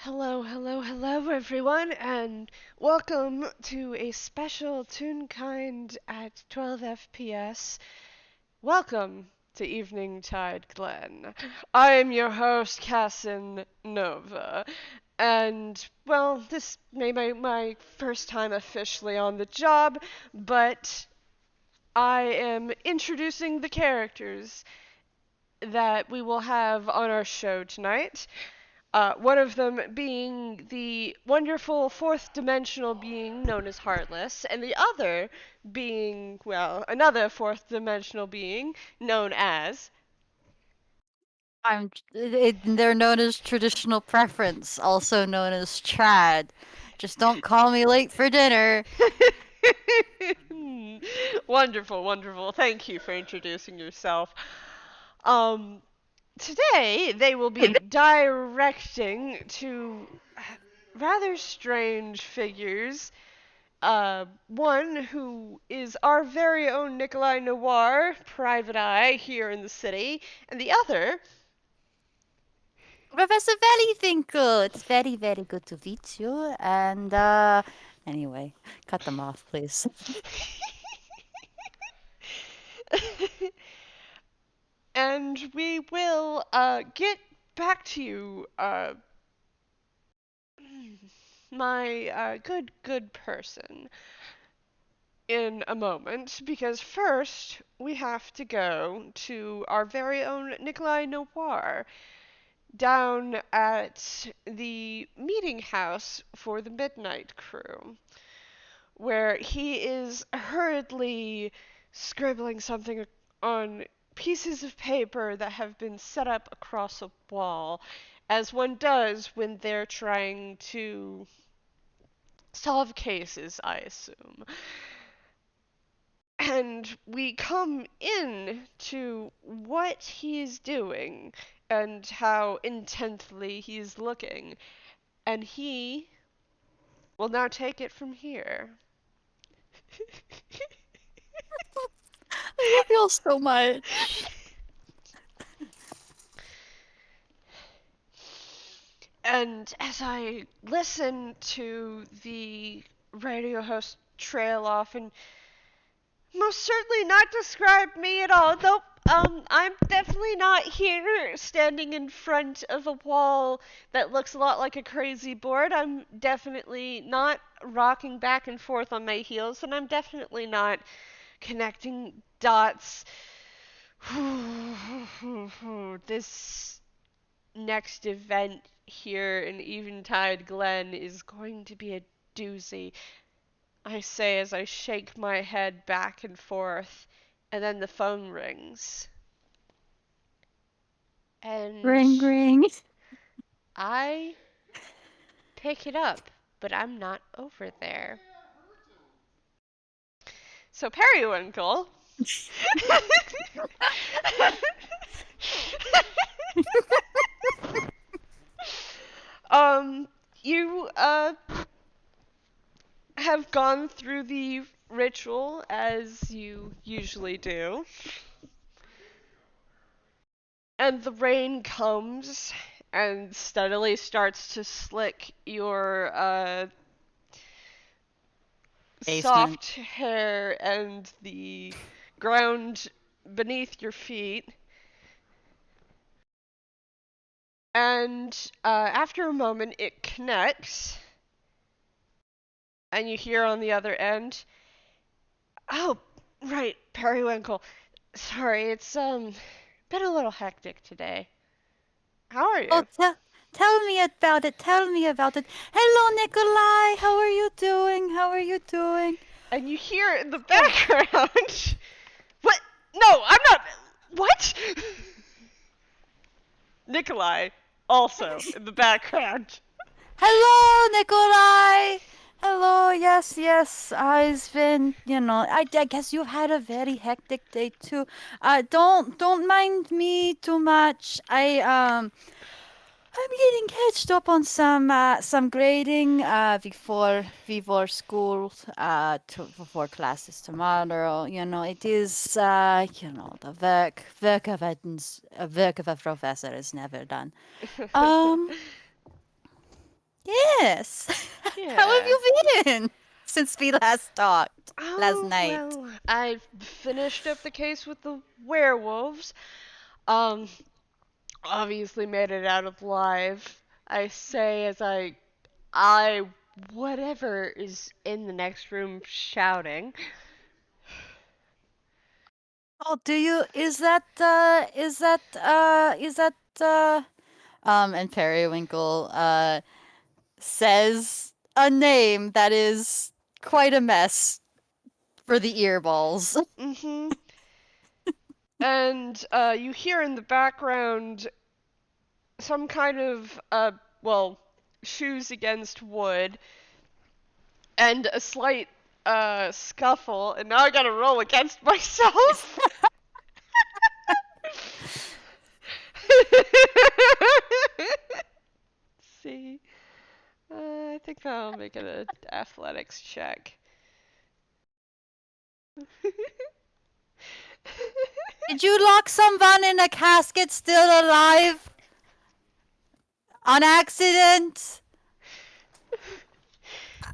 Hello, hello, hello, everyone, and welcome to a special Toonkind at 12 FPS. Welcome to Evening Tide Glen. I am your host, Cassin Nova, and, well, this may be my first time officially on the job, but I am introducing the characters that we will have on our show tonight. One of them being the wonderful fourth dimensional being known as Heartless, and the other being, well, another fourth dimensional being known as. They're known as traditional preference, also known as trad. Just don't call me late for dinner. Wonderful, wonderful. Thank you for introducing yourself. Um, Today they will be directing to rather strange figures. One who is our very own Nikolai Noir, Private Eye, here in the city, and the other. Professor Periwinkle, it's very, very good to meet you. And, anyway, cut them off, please. And we will get back to you, my good person, in a moment, because first we have to go to our very own Nikolai Noir down at the meeting house for the Midnight Crew, where he is hurriedly scribbling something on pieces of paper that have been set up across a wall, as one does when they're trying to solve cases, I assume. And we come in to what he's doing and how intently he's looking. And he will now take it from here. I love you all so much. And as I listen to the radio host trail off and most certainly not describe me at all. Nope. I'm definitely not here standing in front of a wall that looks a lot like a crazy board. I'm definitely not rocking back and forth on my heels, and I'm definitely not connecting dots. This next event here in Eventide Glen is going to be a doozy. I say as I shake my head back and forth, and then the phone rings. And Ring, ring. I pick it up, but I'm not over there. So Periwinkle. um, you have gone through the ritual as you usually do, and the rain comes and steadily starts to slick your Basement. soft hair and the ground beneath your feet. And after a moment, it connects, and you hear on the other end, "Oh, right, Periwinkle. Sorry, it's been a little hectic today. How are Oh, you?" tell me about it. Tell me about it. Hello, Nikolai. How are you doing? How are you doing? And you hear in the Oh. background, "What? No, I'm not. What?" Nikolai, also in the background. Hello, Nikolai. Hello. Yes, yes. I've been, I guess you've had a very hectic day too. Don't mind me too much. I'm getting catched up on some grading before school before classes tomorrow. It is the work of a professor is never done. Um Yes. How have Yeah. you been since we last talked last Oh, night? well, I finished up the case with the werewolves. Um, obviously made it out alive. I say as I, whatever is in the next room shouting. Oh, do you, is that, and Periwinkle, says a name that is quite a mess for the earballs. Mm-hmm. And, you hear in the background some kind of, well, shoes against wood and a slight, scuffle, and now I gotta roll against myself. See, I think I'll make it an athletics check. Did you lock someone in a casket still alive on accident?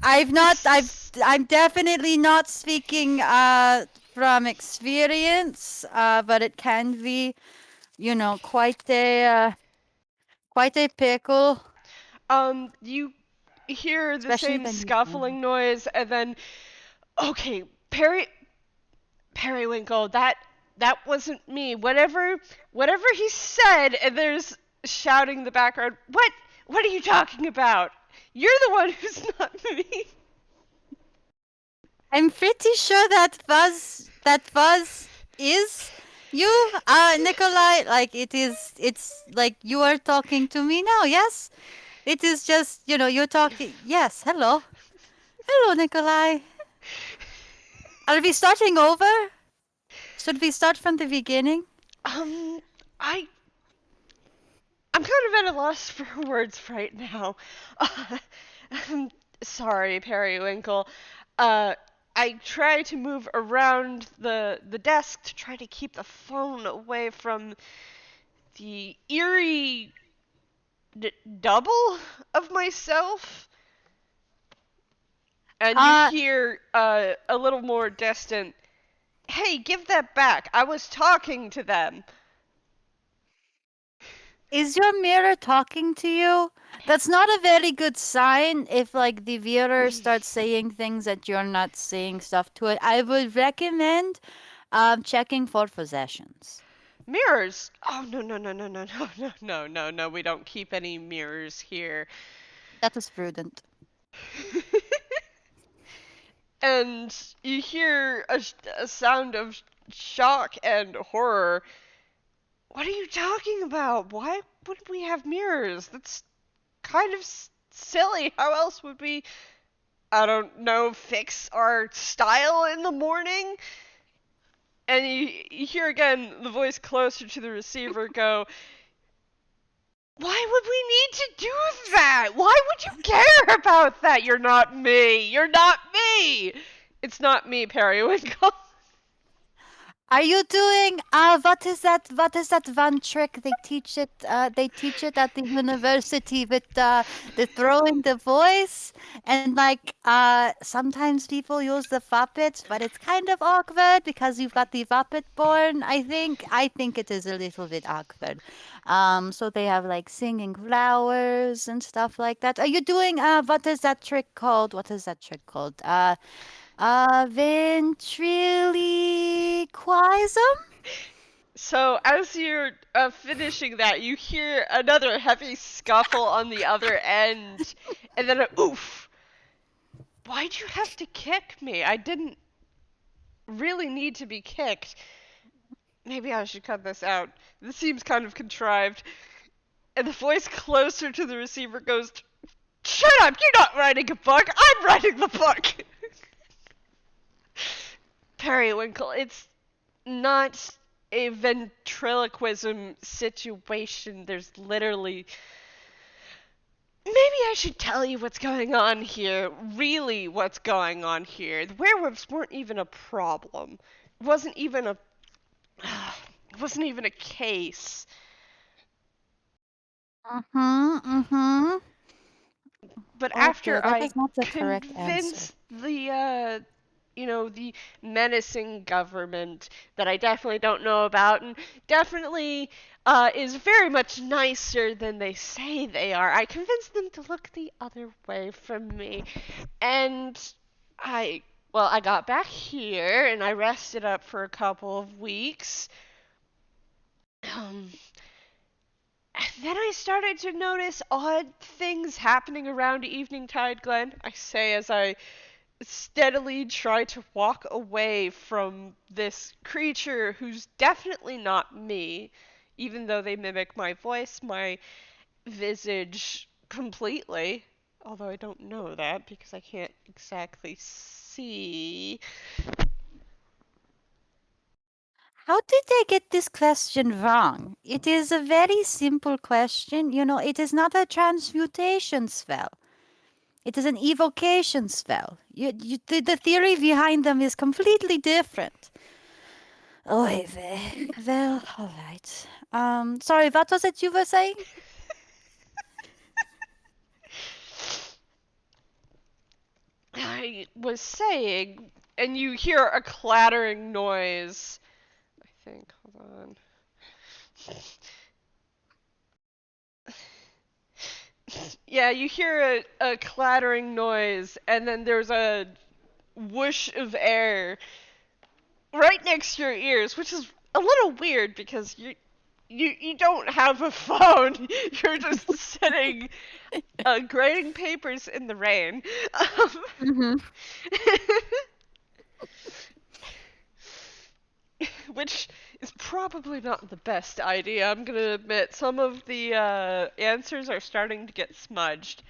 I've not, I've, It's I'm definitely not speaking from experience, but it can be, quite a pickle, you hear the especially same when you scuffling noise, and then, okay, Periwinkle, that wasn't me. Whatever he said, and there's shouting in the background. What are you talking about? You're the one who's not me. I'm pretty sure that was is you, Nikolai. Like it's like you are talking to me now. Yes, it is just you're talking. Yes, hello, Nikolai. Are we starting over? Should we start from the beginning? Um, I I'm kind of at a loss for words right now. I'm sorry, Periwinkle. Uh, I try to move around the desk to try to keep the phone away from the eerie double of myself. And you Uh, hear a little more distant, "Hey, give that back. I was talking to them." is your mirror talking to you? That's not a very good sign if like the viewer starts saying things that you're not saying stuff to it. I would recommend checking for possessions. Mirrors. Oh, no, no, no, no, no, no, no, no, no, no. We don't keep any mirrors here. That was prudent. And you hear a sound of shock and horror. What are you talking about? Why would we have mirrors? That's kind of silly. How else would we, I don't know, fix our style in the morning? And you hear again the voice closer to the receiver go, "Why would we need to do that? Why would you care about that? You're not me. You're not me. It's not me, Periwinkle." Are you doing what is that one trick they teach it at the university with the throwing the voice and like sometimes people use the puppets but it's kind of awkward because you've got the puppet born. I think it is a little bit awkward. So they have like singing flowers and stuff like that. Are you doing what is that trick called? What is that trick called? Ventriloquism? So as you're finishing that, you hear another heavy scuffle on the other end, and then a oof. Why'd you have to kick me? I didn't really need to be kicked. Maybe I should cut this out. This seems kind of contrived. And the voice closer to the receiver goes, "Shut up! You're not writing a book. I'm writing the book." Periwinkle, it's not a ventriloquism situation. There's literally. Maybe I should tell you what's going on here. Really, what's going on here. The werewolves weren't even a problem. It wasn't even a. It wasn't even a case. Mm-hmm, mm-hmm. But Oh dear, after that I is not the correct answer. convinced the menacing government that I definitely don't know about and definitely is very much nicer than they say they are, I convinced them to look the other way from me. And I, well, I got back here and I rested up for a couple of weeks. Um, then I started to notice odd things happening around Evening Tide Glen. I say as I steadily try to walk away from this creature who's definitely not me, even though they mimic my voice, my visage completely. Although I don't know that because I can't exactly see. How did they get this question wrong? It is a very simple question. It is not a transmutation spell. It is an evocation spell. The theory behind them is completely different. Oh, well, all right. Sorry, what was it you were saying? I was saying, and you hear a clattering noise. I think, hold on. Yeah, you hear a clattering noise, and then there's a whoosh of air right next to your ears, which is a little weird because you don't have a phone. You're just sitting grading papers in the rain. Mm-hmm. Which is probably not the best idea. I'm gonna admit some of the answers are starting to get smudged.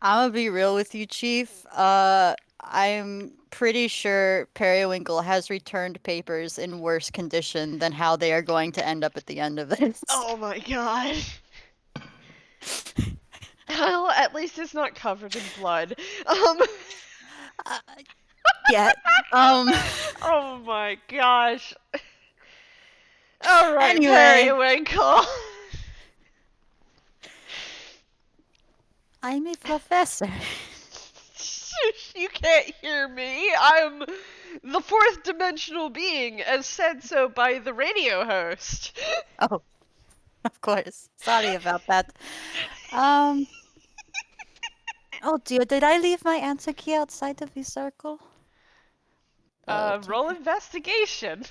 I'm gonna be real with you, Chief. I'm pretty sure Periwinkle has returned papers in worse condition than how they are going to end up at the end of this. Oh my god. Well, at least it's not covered in blood. Um. Uh, yeah. Um. Oh my gosh. All right, Anyway, Periwinkle. I'm a professor. You can't hear me. I'm the fourth dimensional being, as said so by the radio host. Oh, of course. Sorry about that. Um. Oh dear, did I leave my answer key outside of the circle? Oh Roll dear. investigation.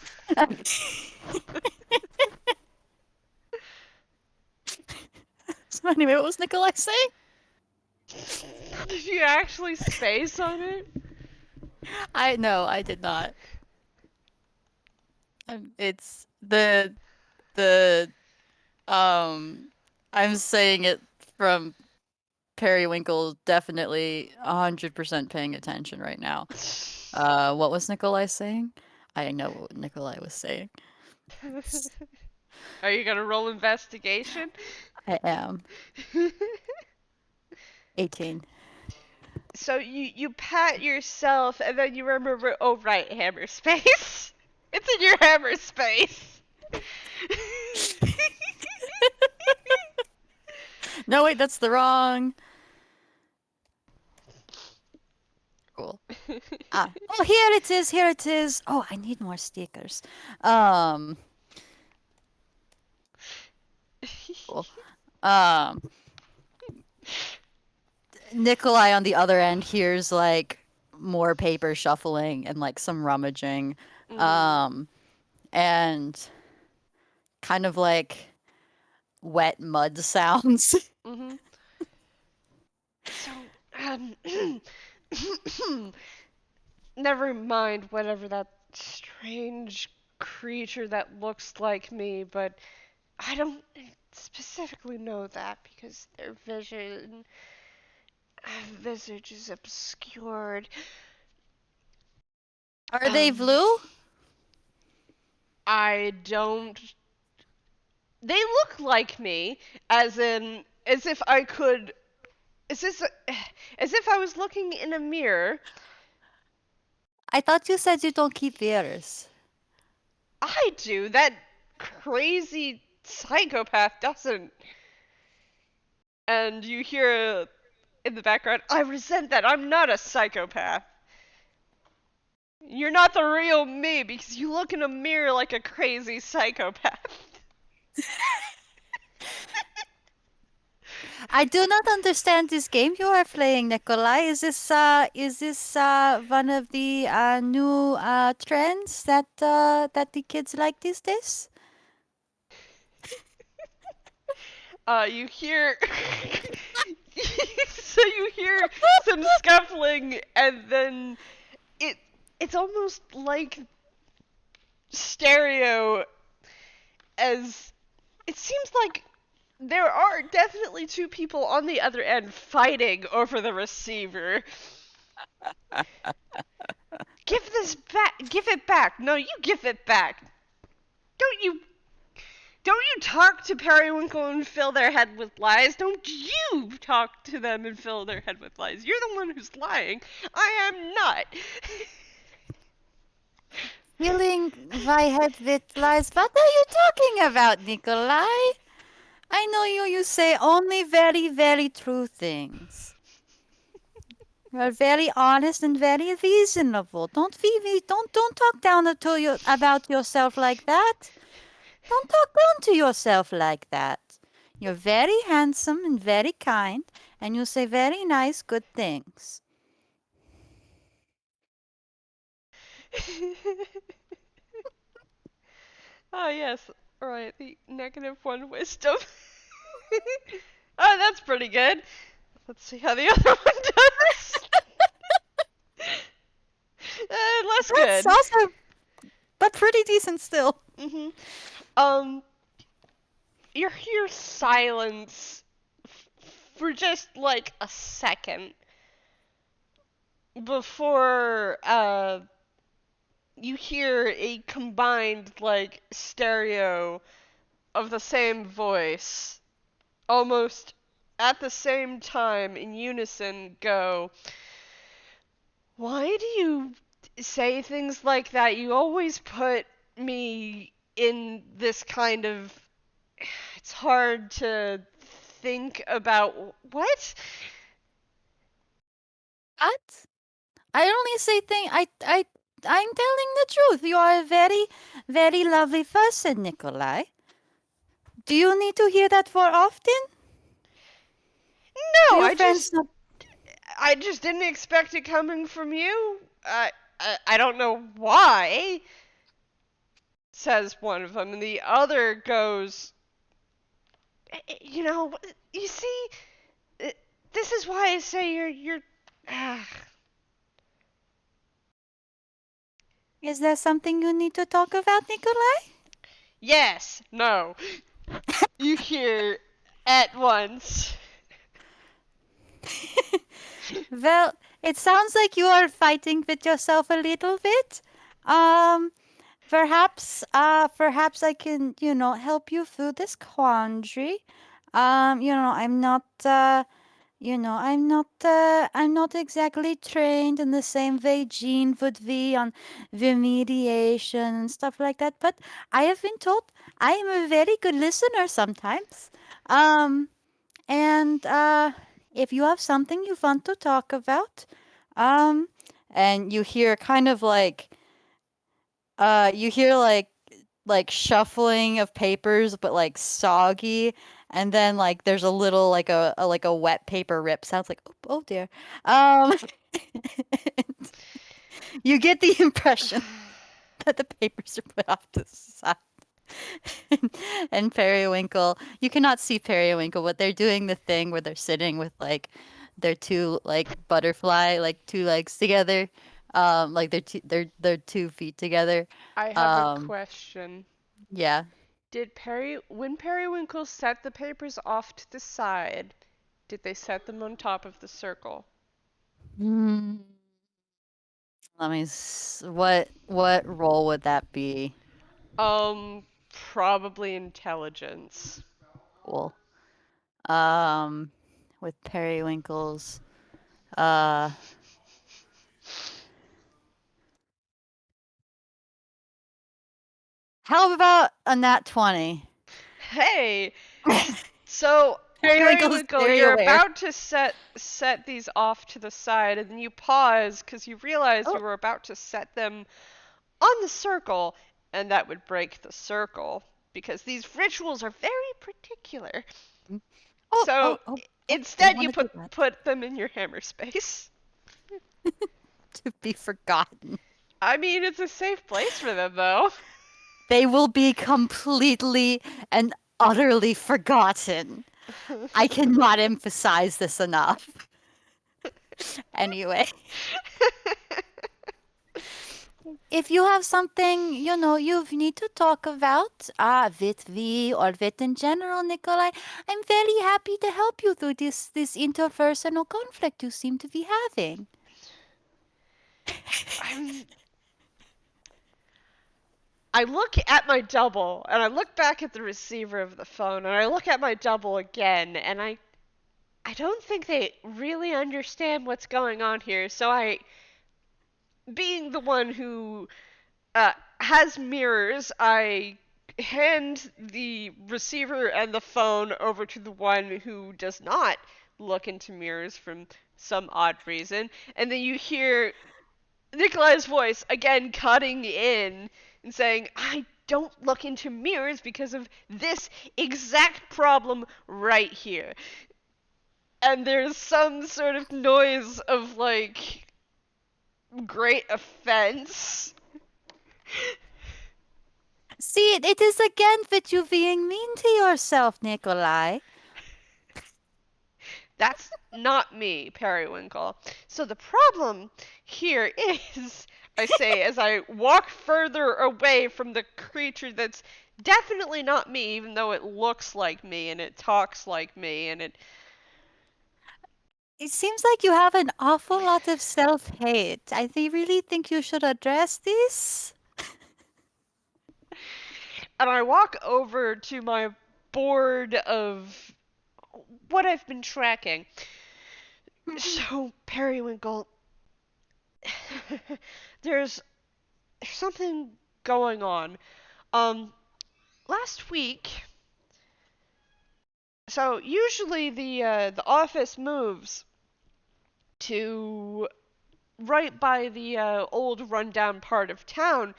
So anyway, what was Nikolai saying? Did you actually space on it? I no, I did not. It's the um I'm saying it from Periwinkle, definitely 100% paying attention right now. What was Nikolai saying? I know what Nikolai was saying. Are you gonna roll investigation? I am 18. So you pat yourself and then you remember, oh right, hammer space. It's in your hammer space. No, wait, that's the wrong. Cool. Oh, here it is. Here it is. Oh, I need more stickers. Um, cool. Um, Nikolai on the other end hears like more paper shuffling and like some rummaging. Mm, Um, and kind of like wet mud sounds. mhm. So, never mind whatever that strange creature that looks like me, but I don't specifically know that because their visage is obscured. Are they Um, blue? I don't. They look like me, as if I could, as if, as if I was looking in a mirror. I thought you said you don't keep ears. I do. That crazy psychopath doesn't. And you hear in the background. I resent that. I'm not a psychopath. You're not the real me because you look in a mirror like a crazy psychopath. I do not understand this game you are playing, Nikolai. Is this one of the new trends that the kids like these days? You hear. So you hear some scuffling, and then it it's almost like stereo, as it seems like there are definitely two people on the other end fighting over the receiver. Give this back. Give it back. No, you give it back. Don't you don't you talk to Periwinkle and fill their head with lies. Don't you talk to them and fill their head with lies. You're the one who's lying. I am not. Filling my head with lies. What are you talking about, Nikolai? I know you say only very, very true things. You're very honest and very reasonable. Don't talk down to you about yourself like that. Don't talk down to yourself like that. You're very handsome and very kind, and you say very nice, good things. Ah, yes. Right, the -1 wisdom. Oh, that's pretty good. Let's see how the other one does. Less That's good. also, but pretty decent still. hmm Um, you hear silence for just like a second before you hear a combined like stereo of the same voice almost at the same time in unison go, why do you say things like that? You always put me in this kind of, it's hard to think about. What? What? I only say I'm telling the truth. You are a very, very lovely person, Nikolai. Do you need to hear that more often? Do No, your I friends just not? I just didn't expect it coming from you. I don't know why, says one of them, and the other goes, you know, you see, uh, this is why I say you're. Ah, Is there something you need to talk about, Nikolai? yes, no. You hear at once. Well, it sounds like you are fighting with yourself a little bit. Um, perhaps I can, help you through this quandary. I'm not exactly trained in the same way Jean would be on remediation and stuff like that, but I have been told I am a very good listener sometimes. Um, and if you have something you want to talk about, um, and you hear kind of you hear like shuffling of papers, but like soggy, and then like there's a little like a wet paper rip sounds like oh dear. Um, you get the impression that the papers are put off to the side. and, and Periwinkle, you cannot see Periwinkle, but they're doing the thing where they're sitting with like their two like butterfly like two legs together, like their 2 feet together. I have a Um, question. yeah. When Periwinkle set the papers off to the side, did they set them on top of the circle? Hmm. What role would that be? Probably intelligence. Cool. Um, with Periwinkle's uh how about a nat 20? Hey, so Periwinkle is Periwinkle, very you're aware. about to set these off to the side, and then you pause because you realize you Oh, were about to set them on the circle, and that would break the circle because these rituals are very particular. mm. So Oh, didn't instead, you want to do that. put them in your hammer space. To be forgotten. I mean, it's a safe place for them, though. They will be completely and utterly forgotten. I cannot emphasize this enough. Anyway, if you have something, you need to talk about, with me or with in general, Nikolai, I'm very happy to help you through this interpersonal conflict you seem to be having. I'm I look at my double, and I look back at the receiver of the phone, and I look at my double again, and I don't think they really understand what's going on here. So being the one who has mirrors, I hand the receiver and the phone over to the one who does not look into mirrors from some odd reason, and then you hear Nikolai's voice again cutting in and saying, I don't look into mirrors because of this exact problem right here. And there's some sort of noise of like great offense. See, it is again with you being mean to yourself, Nikolai. That's not me, Periwinkle. So the problem here is, I say as I walk further away from the creature that's definitely not me, even though it looks like me and it talks like me and it. It seems like you have an awful lot of self-hate. Really think you should address this. And I walk over to my board of what I've been tracking. So, Periwinkle, there's something going on. Um, Last week, so usually the office moves to right by the old rundown part of town,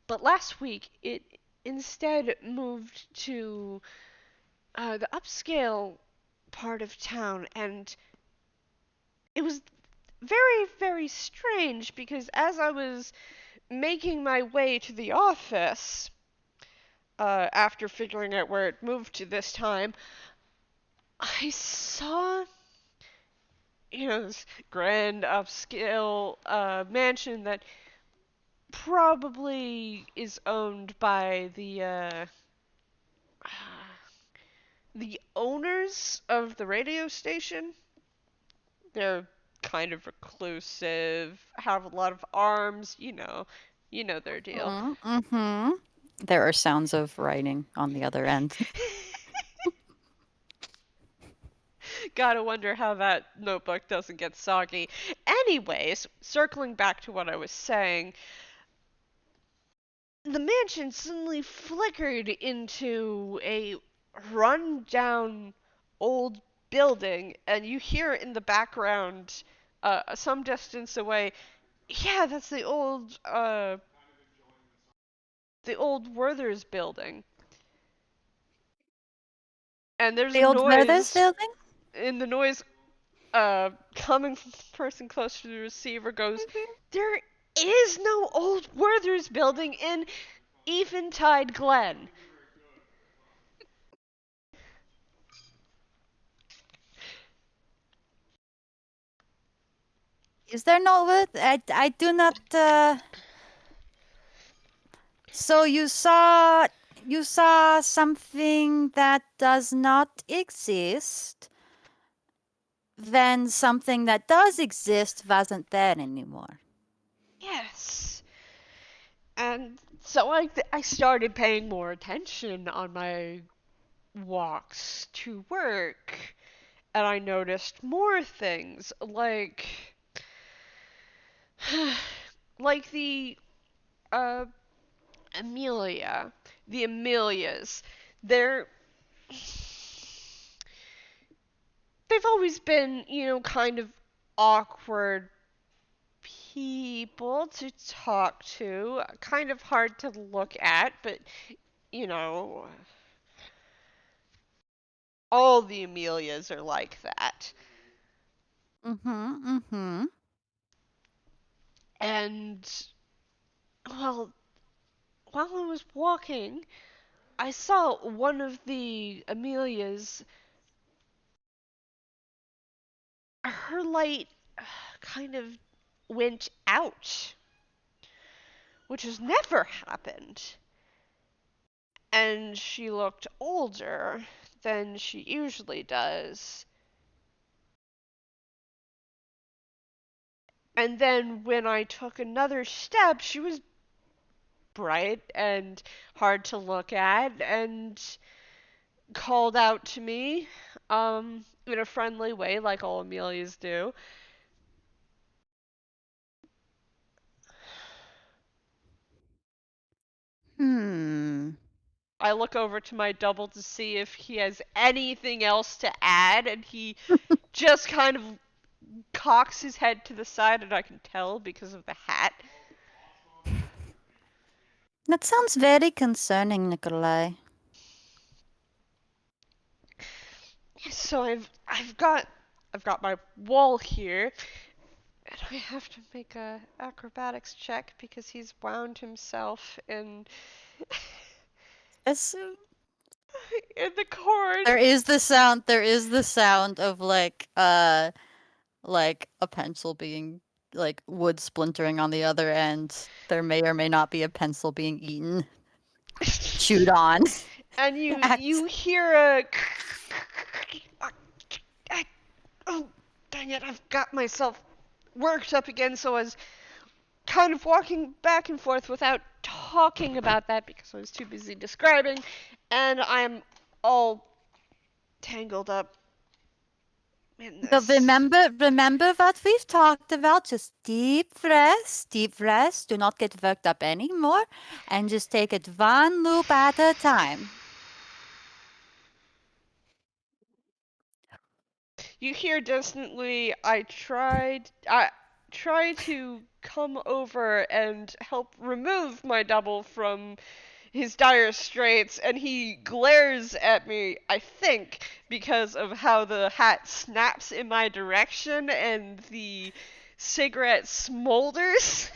but last week it instead moved to the upscale part of town, and it was very, very strange because as I was making my way to the office, after figuring out where it moved to this time, I saw, this grand upscale mansion that probably is owned by the owners of the radio station. They're kind of reclusive, have a lot of arms, you know their deal. Mm-hmm. There are sounds of writing on the other end. Gotta wonder how that notebook doesn't get soggy. Anyways, circling back to what I was saying, the mansion suddenly flickered into a run-down old building, and you hear in the background, some distance away, yeah, that's the old Werther's building. And there's a The old Brothers noise, building? and the noise coming from the person close to the receiver goes, there is no old Werther's building in Eventide Glen. Is there no word? I do not. So you saw something that does not exist, then something that does exist wasn't there anymore. Yes. And so I started paying more attention on my walks to work, and I noticed more things like uh the Amelias. They're they've always been, kind of awkward people to talk to, kind of hard to look at, but, you know, all the Amelias are like that. Mm-hmm. Mm-hmm. And, well, while I was walking, I saw one of the Amelias, her light kind of went out, which has never happened. And she looked older than she usually does. And then when I took another step, she was bright and hard to look at and called out to me in a friendly way, like all Amelias do. Hmm. I look over to my double to see if he has anything else to add, and he just kind of cocks his head to the side, and I can tell because of the hat. That sounds very concerning, Nikolai. So I've got my wall here, and I have to make a acrobatics check because he's wound himself in Yes, in the cord. there is the sound. There is the sound of like a pencil being like wood splintering on the other end. There may or may not be a pencil being eaten, chewed on. And you Act. hear a oh dang it, I've got myself worked up again, so I was kind of walking back and forth without talking about that because I was too busy describing, and I'm all tangled up in But this. remember what we've talked about. Just deep breaths, deep breaths. Do not get worked up anymore, and just take it one loop at a time. You hear distantly, I try to come over and help remove my double from his dire straits, and he glares at me, I think, because of how the hat snaps in my direction and the cigarette smolders.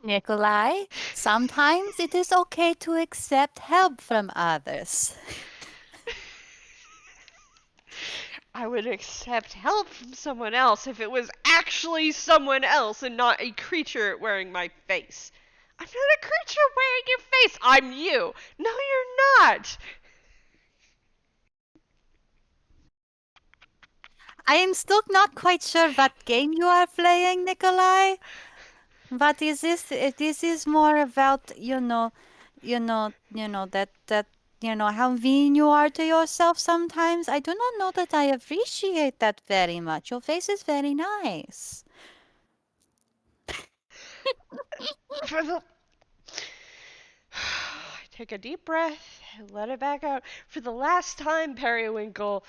Nikolai, sometimes it is okay to accept help from others. I would accept help from someone else if it was actually someone else and not a creature wearing my face. I'm not a creature wearing your face. I'm you. No, you're not. I am still not quite sure what game you are playing, Nikolai. But is this this is more about, that how mean you are to yourself sometimes. I do not know that I appreciate that very much. Your face is very nice. For the Take a deep breath and let it back out. For the last time, Periwinkle,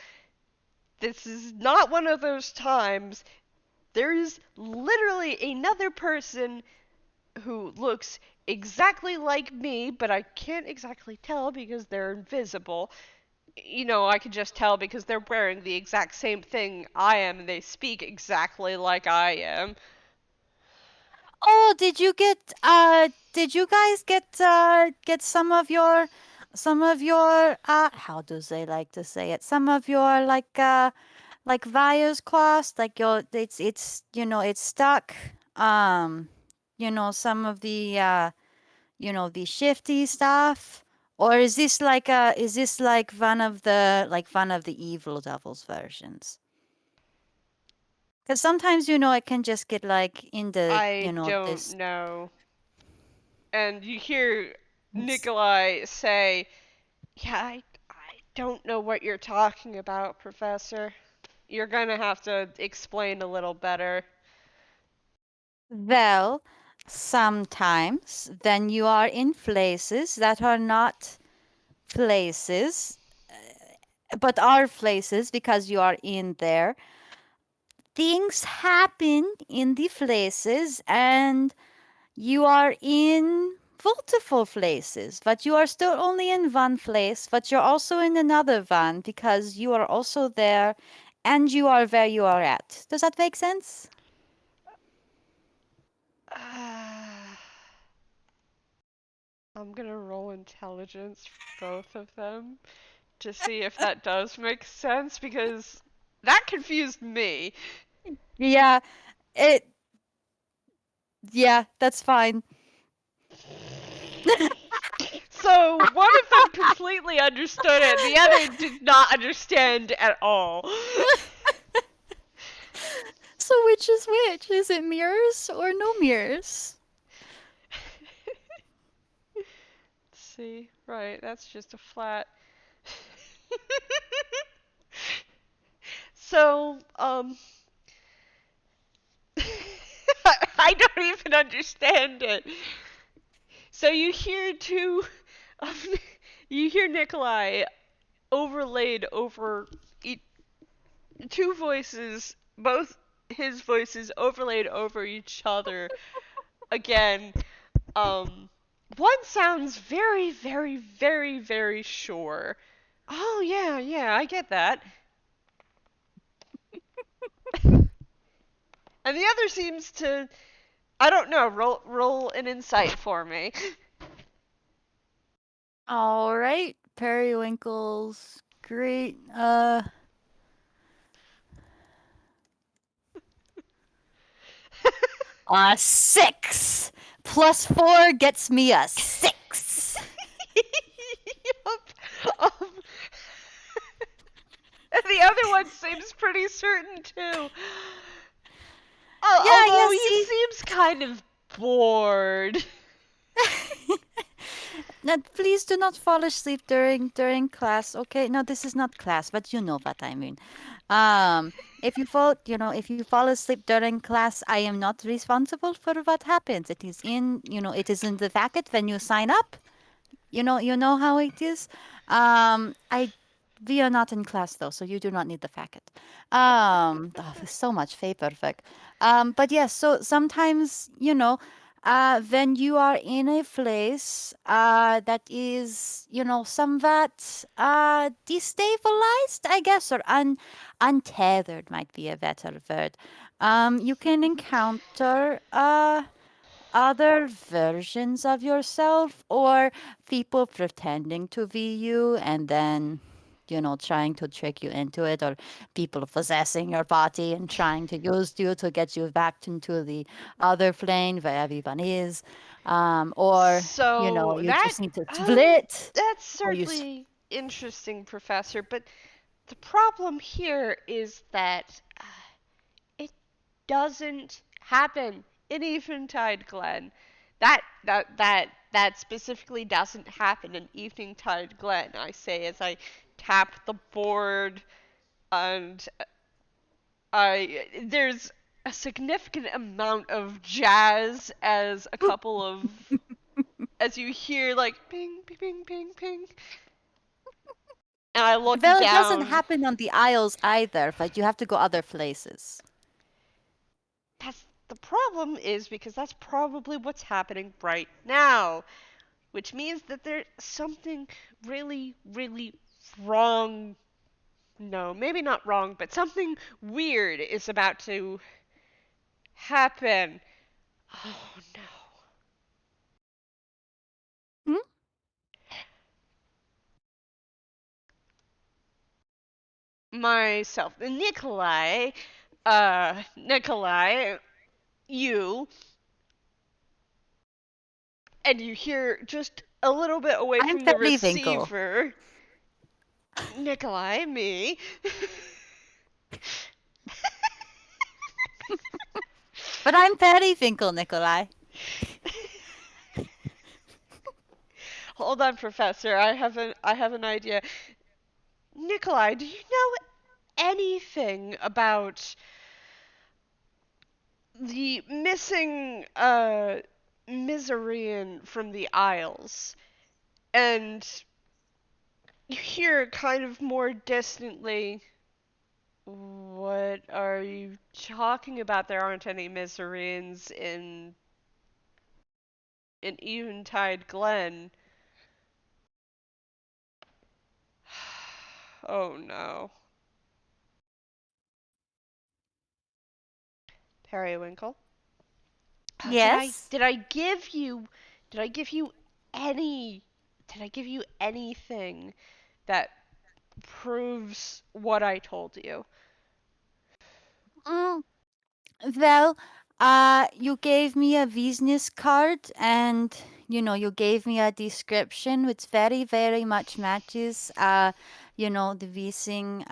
this is not one of those times. There is literally another person who looks exactly like me, but I can't exactly tell because they're invisible. I could just tell because they're wearing the exact same thing I am and they speak exactly like I am. Oh, did you guys get some of your how do they like to say it? Some of your like wires crossed, like your it's it's stuck. Some of the the shifty stuff. Or is this like one of the evil devil's versions? Because sometimes it can just get like in the I don't this. know. And you hear Nikolai say, "Yeah, I don't know what you're talking about, Professor. You're gonna have to explain a little better." Well, sometimes when you are in places that are not places, but our places, because you are in there, things happen in the places, and you are in multiple places, but you are still only in one place, but you're also in another one because you are also there and you are where you are at. Does that make sense? I'm gonna roll intelligence for both of them to see if that does make sense because that confused me. Yeah, it, yeah, that's fine. So one of them completely understood it, the other did not understand at all. So which is which? Is it mirrors or no mirrors? Let's see, right, that's just a flat. So, I don't even understand it. So you hear of, you hear Nikolai overlaid over e- two voices, both his voices overlaid over each other again. Um, one sounds very, very, very, very sure. Oh yeah, yeah, I get that. And the other seems to, I don't know, roll an insight for me. All right, Periwinkle's great. A 6 plus 4 gets me a 6. Yup. And the other one seems pretty certain too. Yeah, yeah, Although he see? seems kind of bored. Now, please do not fall asleep during class, okay? No, this is not class, but you know what I mean. If you fall asleep during class, I am not responsible for what happens. It is in the packet when you sign up. You know how it is. I We are not in class though, so you do not need the packet. There's so much paperwork. But yes, so sometimes, when you are in a place that is, somewhat destabilized, I guess, or untethered might be a better word. You can encounter other versions of yourself, or people pretending to be you and then trying to trick you into it, or people possessing your body and trying to use you to get you back into the other plane where everyone is, or So you that just need to um split, that's or certainly interesting, Professor, but the problem here is that it doesn't happen in Eventide Glen. That specifically doesn't happen in Eveningtide Glen, I say as I tap the board and there's a significant amount of jazz as a couple of as you hear like ping ping ping ping ping and I look well, it doesn't down. happen on the Isles either, but you have to go other places. That's the problem is because that's probably what's happening right now, which means that there's something really, really wrong. No, maybe not wrong, but something weird is about to happen. Oh no. Hmm? Myself, Nikolai, you, and you hear just a little bit away I'm from the Periwinkle. receiver, Nikolai, me. But I'm Periwinkle, Nikolai. Hold on, Professor. I have an idea. Nikolai, do you know anything about the missing Miserian from the Isles? And You hear kind of more distantly, what are you talking about? There aren't any Miserenes in Eventide Glen. Oh no. Periwinkle. Did I Yes? did I give you did I give you any did I give you anything that proves what I told you? Mm, well, you gave me a business card and you gave me a description which very, very much matches the leasing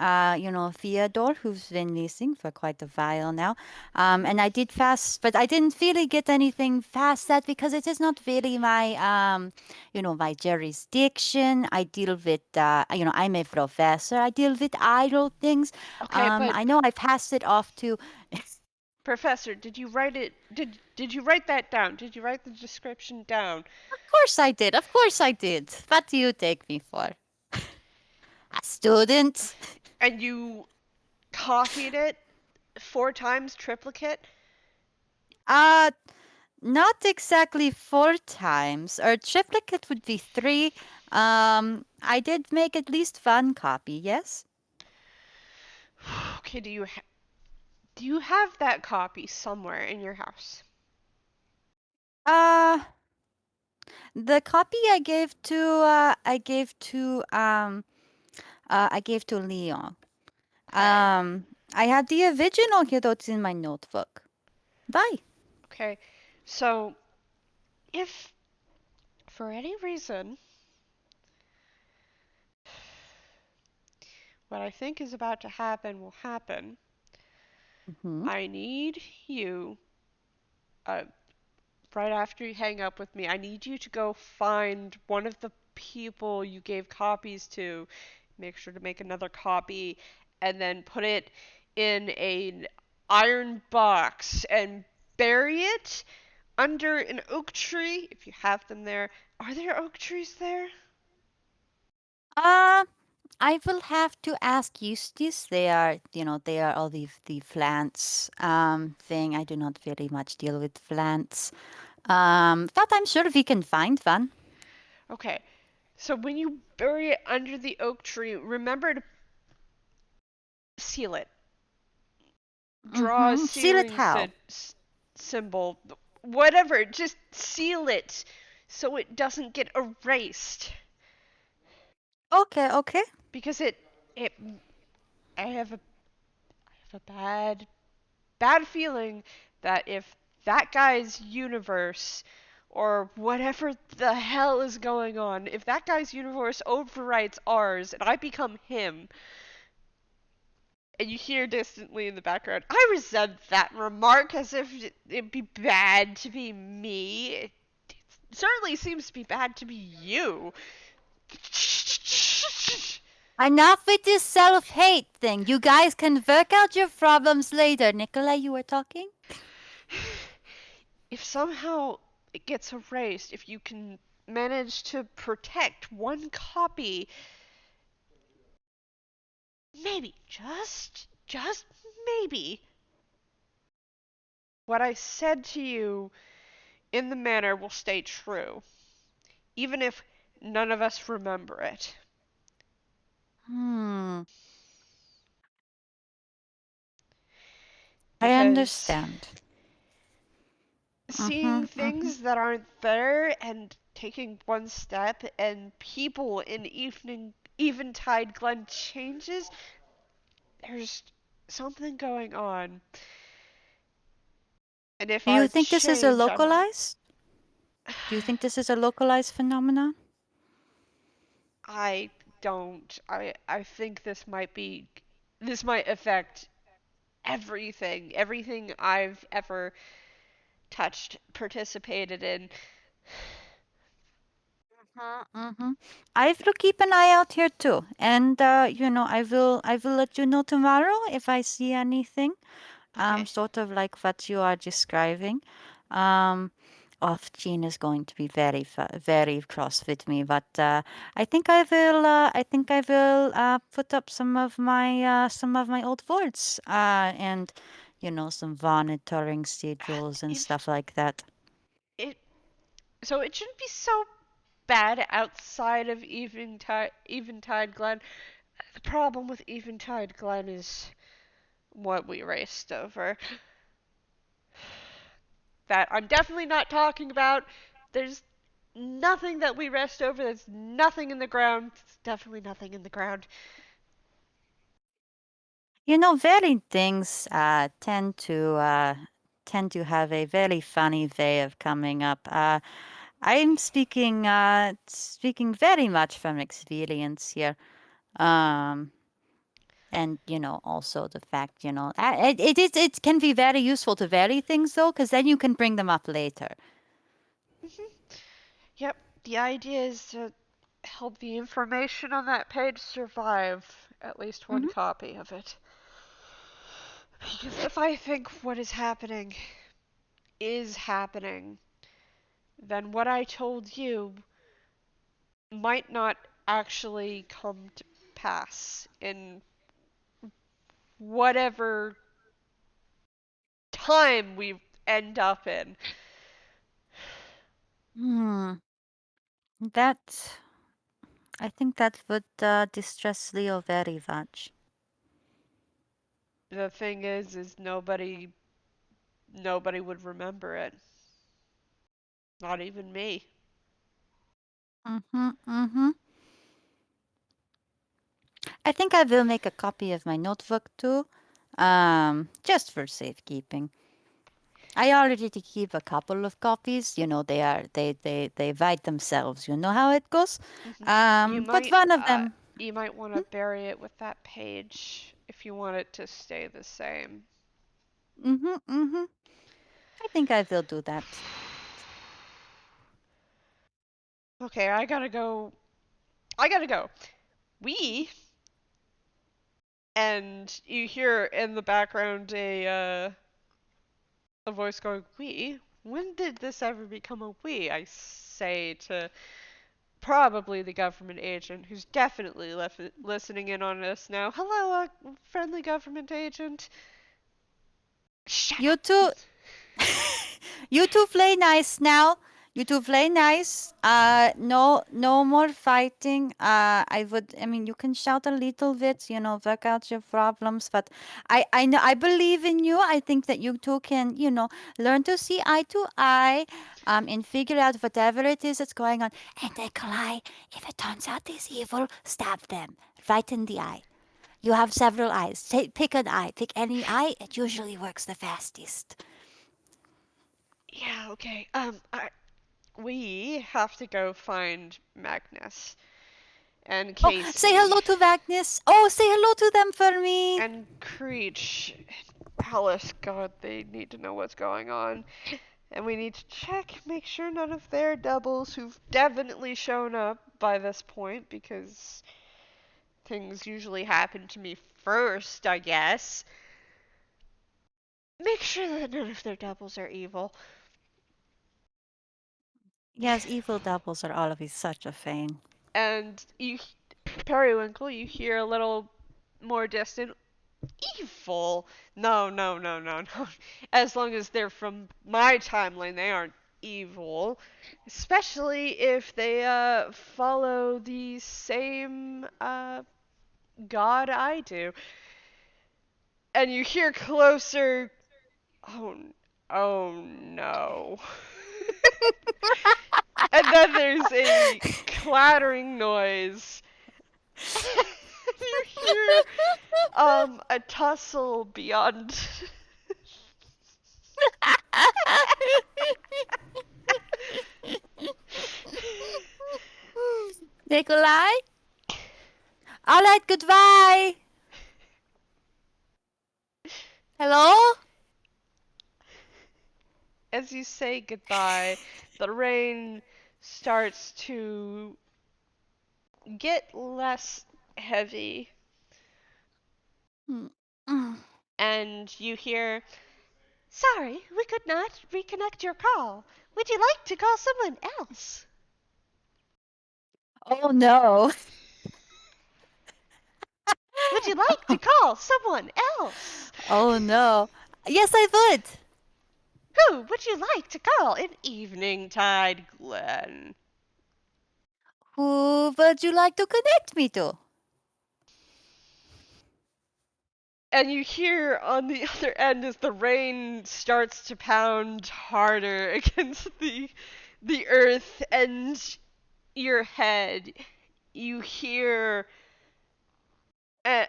Theodore, who's been leasing for quite a while now. And I did fast, but I didn't really get anything fast that because it is not really my jurisdiction. I deal with I'm a professor. I deal with idle things. Okay, but I know I passed it off to Professor, did you write it did you write that down? Did you write the description down? Of course I did. Of course I did. What do you take me for? A student? And you copied it 4 times triplicate? Uh, not exactly 4 times. Or triplicate would be three. I did make at least one copy, yes? Okay, do you have that copy somewhere in your house? Uh, the copy I gave to Leon. Okay. I have the original here though it's in my notebook. Bye. Okay. So, if for any reason what I think is about to happen will happen, Mm-hmm. I need you, uh, right after you hang up with me, I need you to go find one of the people you gave copies to, make sure to make another copy, and then put it in an iron box and bury it under an oak tree if you have them there. Are there oak trees there? Uh, I will have to ask Eustace. They are all the plants thing. I do not very much deal with plants. But I'm sure we can find one. Okay. So when you bury it under the oak tree, remember to seal it. Draw a Mm-hmm. Seal it sealing how? symbol. Whatever, just seal it so it doesn't get erased. Okay, okay. Because it I have a bad feeling that if that guy's universe or whatever the hell is going on, if that guy's universe overwrites ours and I become him, and you hear distantly in the background, I resent that remark as if it'd be bad to be me. It certainly seems to be bad to be you. Enough with this self-hate thing. You guys can work out your problems later. Nikolai, you were talking? If somehow it gets erased, if you can manage to protect one copy, maybe, just maybe, what I said to you in the manor will stay true, even if none of us remember it. Hmm. I Because understand. Mm-hmm, seeing mm-hmm. things that aren't there and taking one step and people in Eventide Glen changes, there's something going on. And if Do you I think this is a change, I might. localized? Do you think this is a localized phenomenon? I don't. I think this might affect everything I've ever touched, participated in. Mm-hmm. I will keep an eye out here too, and I will let you know tomorrow if I see anything. Okay. Sort of like what you are describing. Um, off, Jean is going to be very cross with me. But I think I will put up some of my old words and some monitoring schedules and In stuff like that. it so it shouldn't be so bad outside of Eventide Glen. The problem with Eventide Glen is what we raced over. That I'm definitely not talking about. There's nothing that we rest over. There's nothing in the ground. There's definitely nothing in the ground. Varied things tend to have a very funny way of coming up. I'm speaking very much from experience here. Um, and also the fact, it can be very useful to vary things though, because then you can bring them up later. Hmm. Yep. The idea is to help the information on that page survive at least one Hmm. copy of it. Because if I think what is happening, then what I told you might not actually come to pass in whatever time we end up in. Hmm. That I think that would distress Leo very much. The thing is nobody would remember it. Not even me. Mm-hmm, mm-hmm. I think I will make a copy of my notebook too, just for safekeeping. I already keep a couple of copies. They write themselves. You know how it goes. Hmm. You But might one of them. you might want to bury it with that page if you want it to stay the same. Mm-hmm, mm-hmm. I think I will do that. Okay, I gotta go. I gotta go. We and you hear in the background a voice going, "We? When did this ever become a we?" I say to probably the government agent who's definitely listening in on us now. Hello, friendly government agent. Shut You up. two, you two play nice now. You two play nice. No more fighting. I mean, you can shout a little bit, work out your problems. But I know, I believe in you. I think that you two can, learn to see eye to eye, and figure out whatever it is that's going on. And Nikolai, if it turns out he's evil, stab them right in the eye. You have several eyes. Pick an eye. Pick any eye. It usually works the fastest. Yeah, okay. We have to go find Magnus and Oh, say Casey hello to Magnus. Oh, say hello to them for me. and Creech. Alice, God, they need to know what's going on. And we need to check, make sure none of their doubles who've definitely shown up by this point because things usually happen to me first, I guess. Make sure that none of their doubles are evil. Yes, evil doubles are always such a pain. And you, Periwinkle, you hear a little more distant, evil. No, no, no, no, no. As long as they're from my timeline, they aren't evil. Especially if they follow the same god I do. And you hear closer, oh, oh no. And then there's a clattering noise. You hear a tussle beyond. Nikolai? All right, goodbye. Hello? As you say goodbye, the rain starts to get less heavy, Mm, mm. and you hear Sorry, we could not reconnect your call. Would you like to call someone else? Oh no. Would you like to call someone else? Oh no. Yes, I would. Who would you like to call in Evening Tide Glen? Who would you like to connect me to? And you hear on the other end as the rain starts to pound harder against the earth and your head. You hear uh,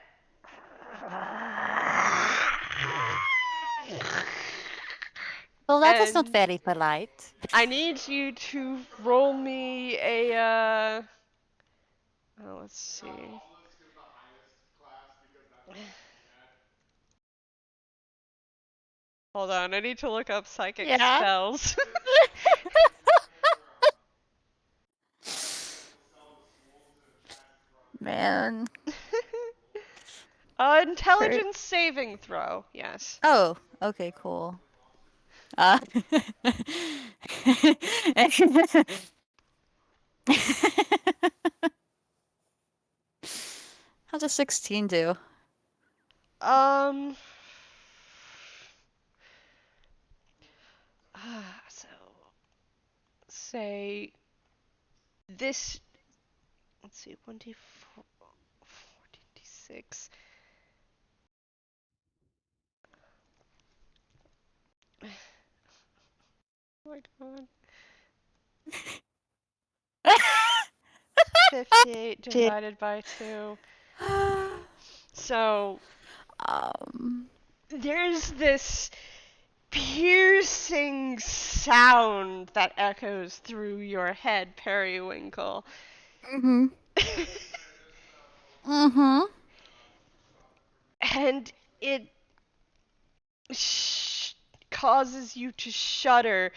Well, that was not and very polite. I need you to roll me a oh, let's see. Hold on, I need to look up psychic Yeah. spells. Man. Per Intelligence saving throw. Yes. Oh, okay, cool. Uh How's a 16 do? Um. So say this. Let's see. 1d4, 4d6. Oh my god. 58 Shit. divided by 2. So Um. there's this piercing sound that echoes through your head, Periwinkle. Mhm. Mhm. And it causes you to shudder.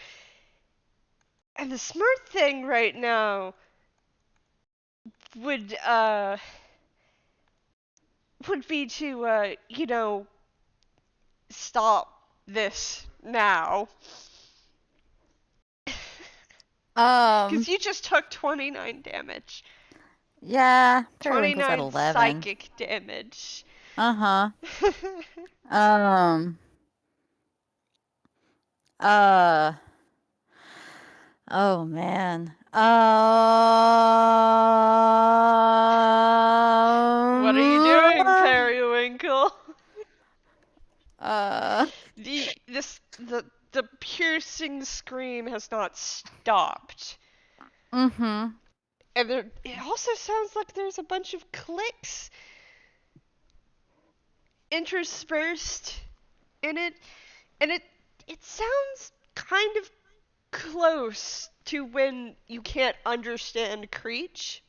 And the smart thing right now would would be to stop this now. Um. Because you just took 29 damage. Yeah. Periwinkle's at 29 11. psychic damage. Uh-huh. Um. Uh. Oh man. What are you doing, Periwinkle? Uh. The piercing scream has not stopped. Mhm. And it also sounds like there's a bunch of clicks interspersed in it, and it sounds kind of close to when you can't understand Creech,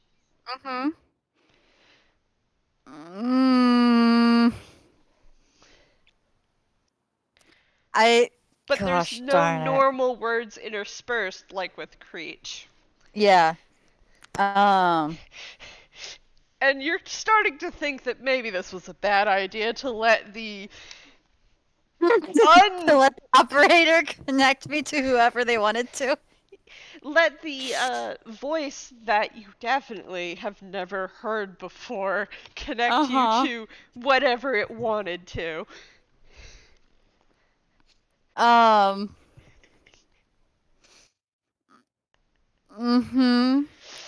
Mhm. Mm, I. but there's Gosh no darn it. normal words interspersed like with Creech. Yeah. Um. And you're starting to think that maybe this was a bad idea to let the To un let the operator connect me to whoever they wanted to. let the voice that you definitely have never heard before connect you Uh-huh. to whatever it wanted to. Um. Mhm.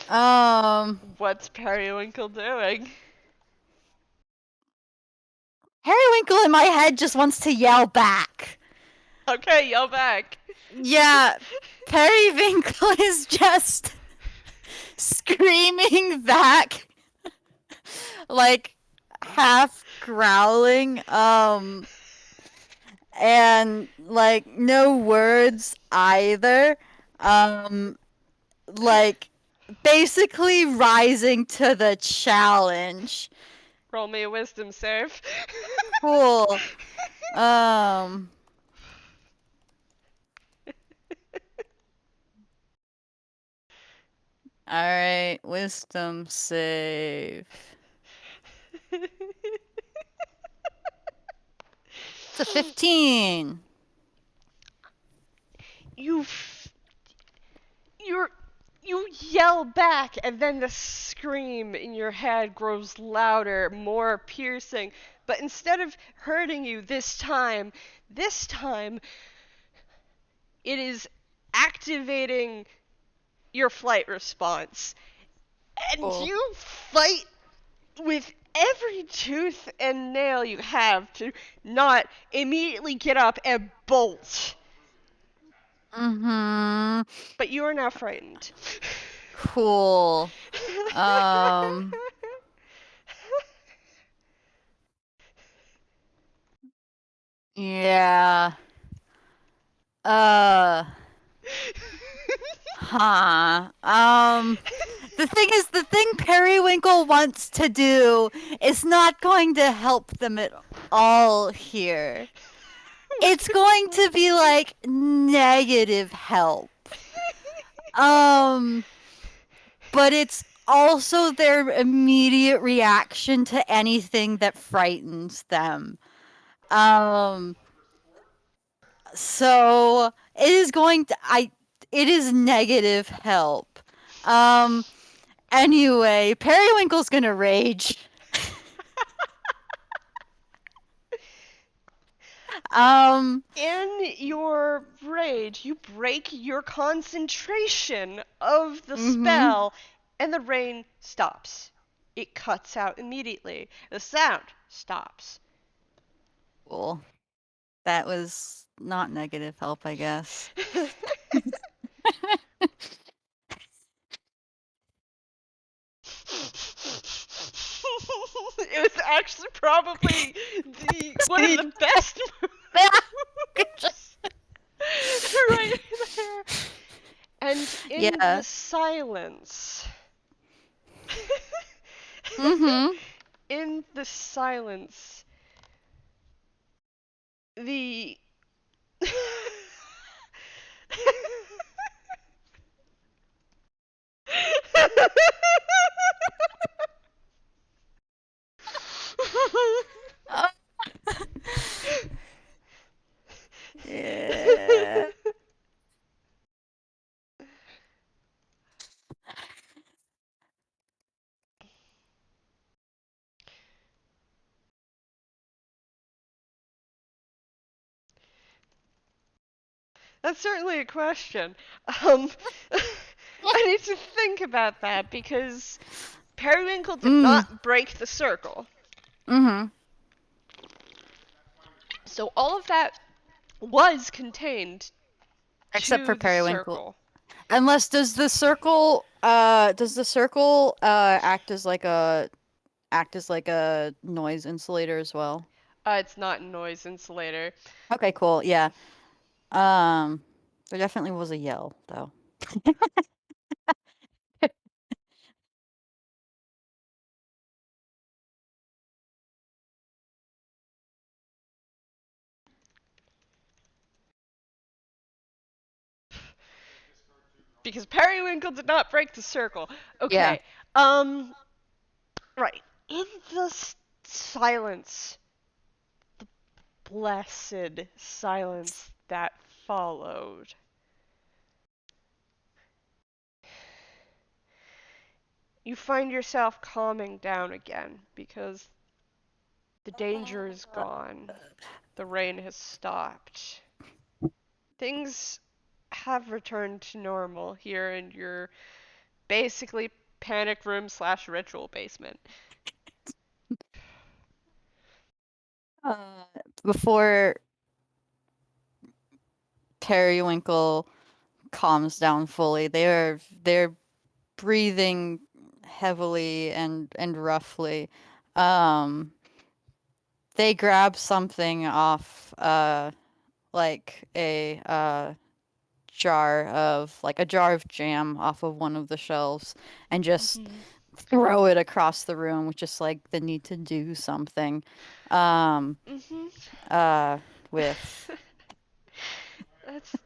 Um. What's Periwinkle doing? Periwinkle in my head just wants to yell back. Okay, yell back. Yeah, Periwinkle is just screaming back, like half growling, and like no words either. Um, like basically rising to the challenge. Roll me a wisdom save. Cool. Um, all right, wisdom save. It's a 15. you you're you yell back, and then the scream in your head grows louder, more piercing. But instead of hurting you this time it is activating your flight response. And Cool. you fight with every tooth and nail you have to not immediately get up and bolt. Mm-hmm. But you are now frightened. Cool. Um, yeah. Uh, huh. The thing Periwinkle wants to do is not going to help them at all here. What It's is going to that? be like negative help. Um, but it's also their immediate reaction to anything that frightens them. Um, so it is negative help. Um, anyway, Periwinkle's gonna rage. Um, In your rage, you break your concentration of the mhm. spell, and the rain stops. It cuts out immediately. The sound stops. Cool. That was not negative help, I guess. It was actually probably the one of the best moves right there. And in the Yeah. silence, Mhm. in the silence, the Oh. Yeah. That's certainly a question. Um, I need to think about that because Periwinkle did Mm. not break the circle. Mhm. So all of that was contained Except for to the Periwinkle. circle. Unless does the circle act as like a noise insulator as well? It's not noise insulator. Okay, cool. Yeah. Um there definitely was a yell though. Because Periwinkle did not break the circle. Yeah. Okay. Right. In the silence, the blessed silence that followed, you find yourself calming down again because the danger is gone. The rain has stopped. Things have returned to normal here in your basically panic room slash ritual basement. Uh, before Periwinkle calms down fully, they're breathing heavily and roughly. Um, they grab something off like a jar of jam off of one of the shelves and just Mhm. throw it across the room with just like the need to do something um Mhm. uh with That's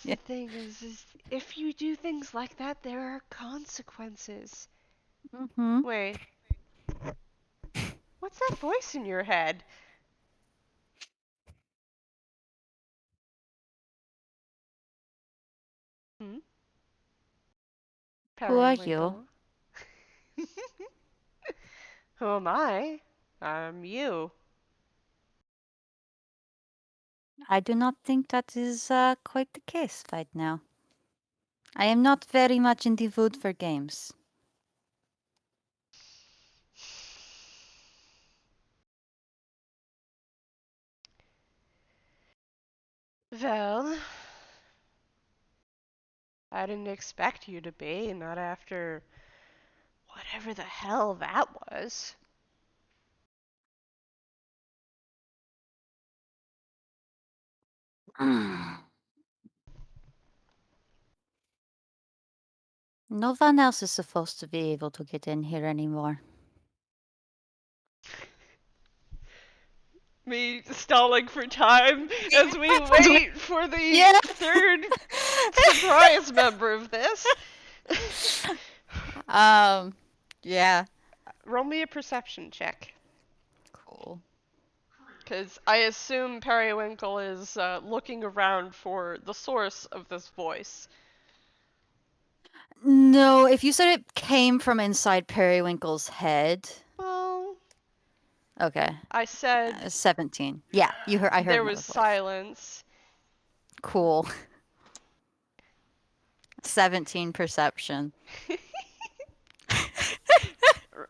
yeah. the thing is if you do things like that, there are consequences. Mhm. Wait, what's that voice in your head? Who are you? Periwinkle. Who am I? I'm you. I do not think that is quite the case right now. I am not very much in the mood for games. Well, I didn't expect you to be, not after whatever the hell that was. No one else is supposed to be able to get in here anymore. Me stalling for time as we wait for the Yeah. third surprise member of this. Yeah. Roll me a perception check. Cool. Because I assume Periwinkle is looking around for the source of this voice. No, if you said it came from inside Periwinkle's head. Well, Okay. I said 17. Yeah, I heard there another was voice. silence. Cool. 17 perception.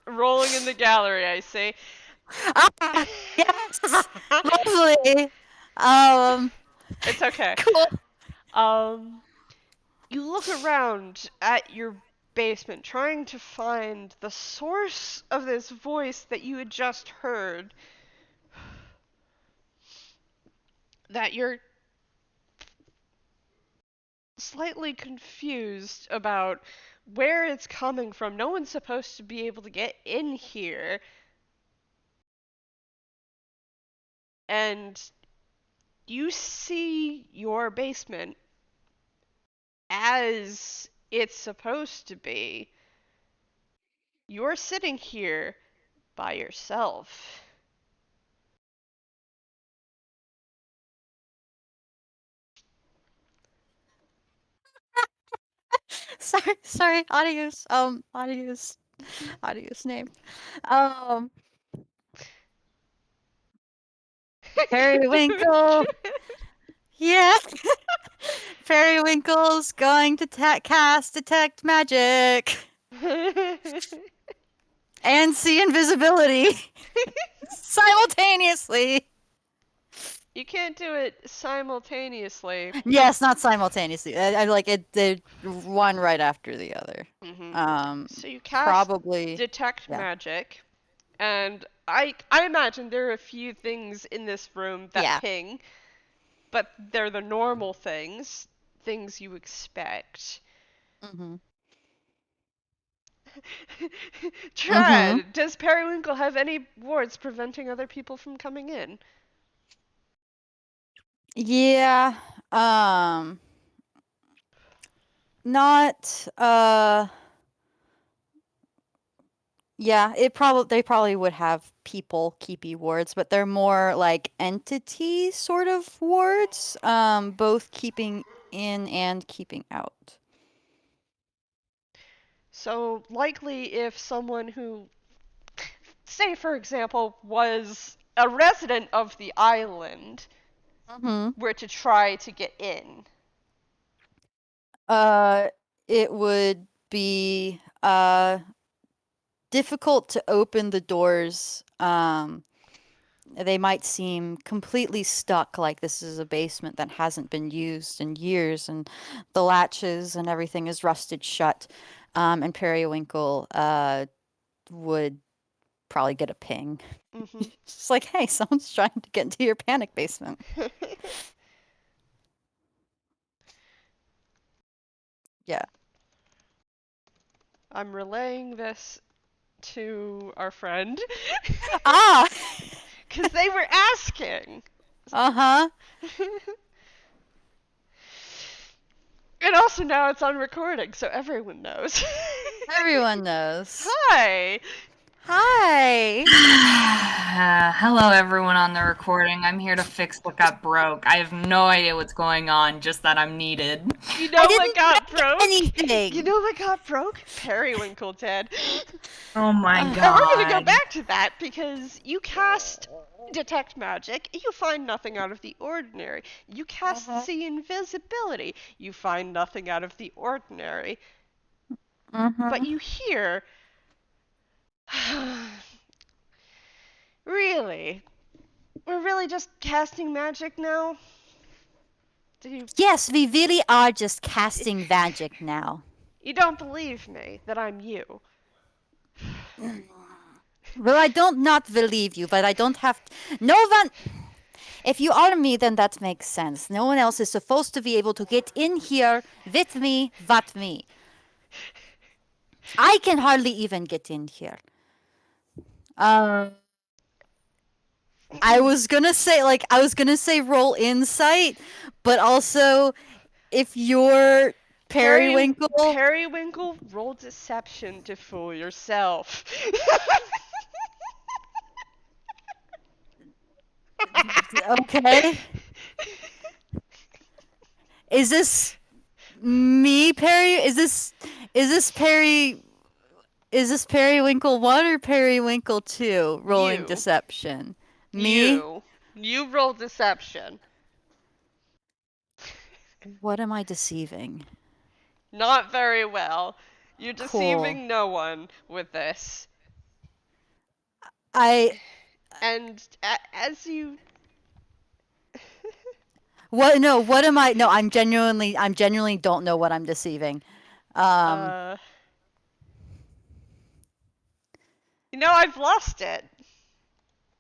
Rolling in the gallery, I say. Ah, yes. Lovely. Um, It's okay. cool. Um, you look around at your basement trying to find the source of this voice that you had just heard. That you're slightly confused about where it's coming from. No one's supposed to be able to get in here. And you see your basement as it's supposed to be. You're sitting here by yourself. Sorry, audios name. Um, Periwinkle. Yeah. Periwinkle's going to cast Detect Magic and see invisibility simultaneously. You can't do it simultaneously. Yes, not simultaneously. I like it. The one right after the other. Hmm. Um, So you cast probably. Detect Yeah. Magic, and I imagine there are a few things in this room that Yeah. ping, but they're the normal things you expect. Mhm. Mhm. Trad, does Periwinkle have any wards preventing other people from coming in? Yeah. Um. Not. Yeah. They probably would have people keepy wards, but they're more like entity sort of wards. Both keeping in and keeping out. So likely if someone who, say for example, was a resident of the island Mhm. were to try to get in. Uh, it would be difficult to open the doors. They might seem completely stuck, like this is a basement that hasn't been used in years, and the latches and everything is rusted shut. And Periwinkle would probably get a ping. Hmm. It's like, hey, someone's trying to get into your panic basement. Yeah. I'm relaying this to our friend Ah! because they were asking. Uh-huh. And also now it's on recording, so everyone knows. Everyone knows. Hi. Hi. Hello, everyone on the recording. I'm here to fix what got broke. I have no idea what's going on, just that I'm needed. You I know what didn't got break broke? You anything. know what got broke? Periwinkle did. Oh my Uh, And we're gonna go god. back to that because you cast detect magic, you find nothing out of the ordinary. You cast uh-huh. see invisibility, you find nothing out of the ordinary. But Uh-huh. you hear, really, we're really just casting magic now. Do you? Yes, we really are just casting magic now. You don't believe me that I'm you? Well, I don't not believe you, but I don't have. No one. If you are me, then that makes sense. No one else is supposed to be able to get in here with me, but me. I can hardly even get in here. Uh, I was gonna say roll insight, but also if you're Periwinkle, Periwinkle, roll deception to fool yourself. okay. Is this me, Perry? Is this Periwinkle 1 or Periwinkle 2 rolling you. deception? Me? You. You roll deception. What am I deceiving? Not very well. You're Cool. deceiving no one with this. I And as you. what no, what am I? No, I'm genuinely don't know what I'm deceiving. Um uh. I've lost it.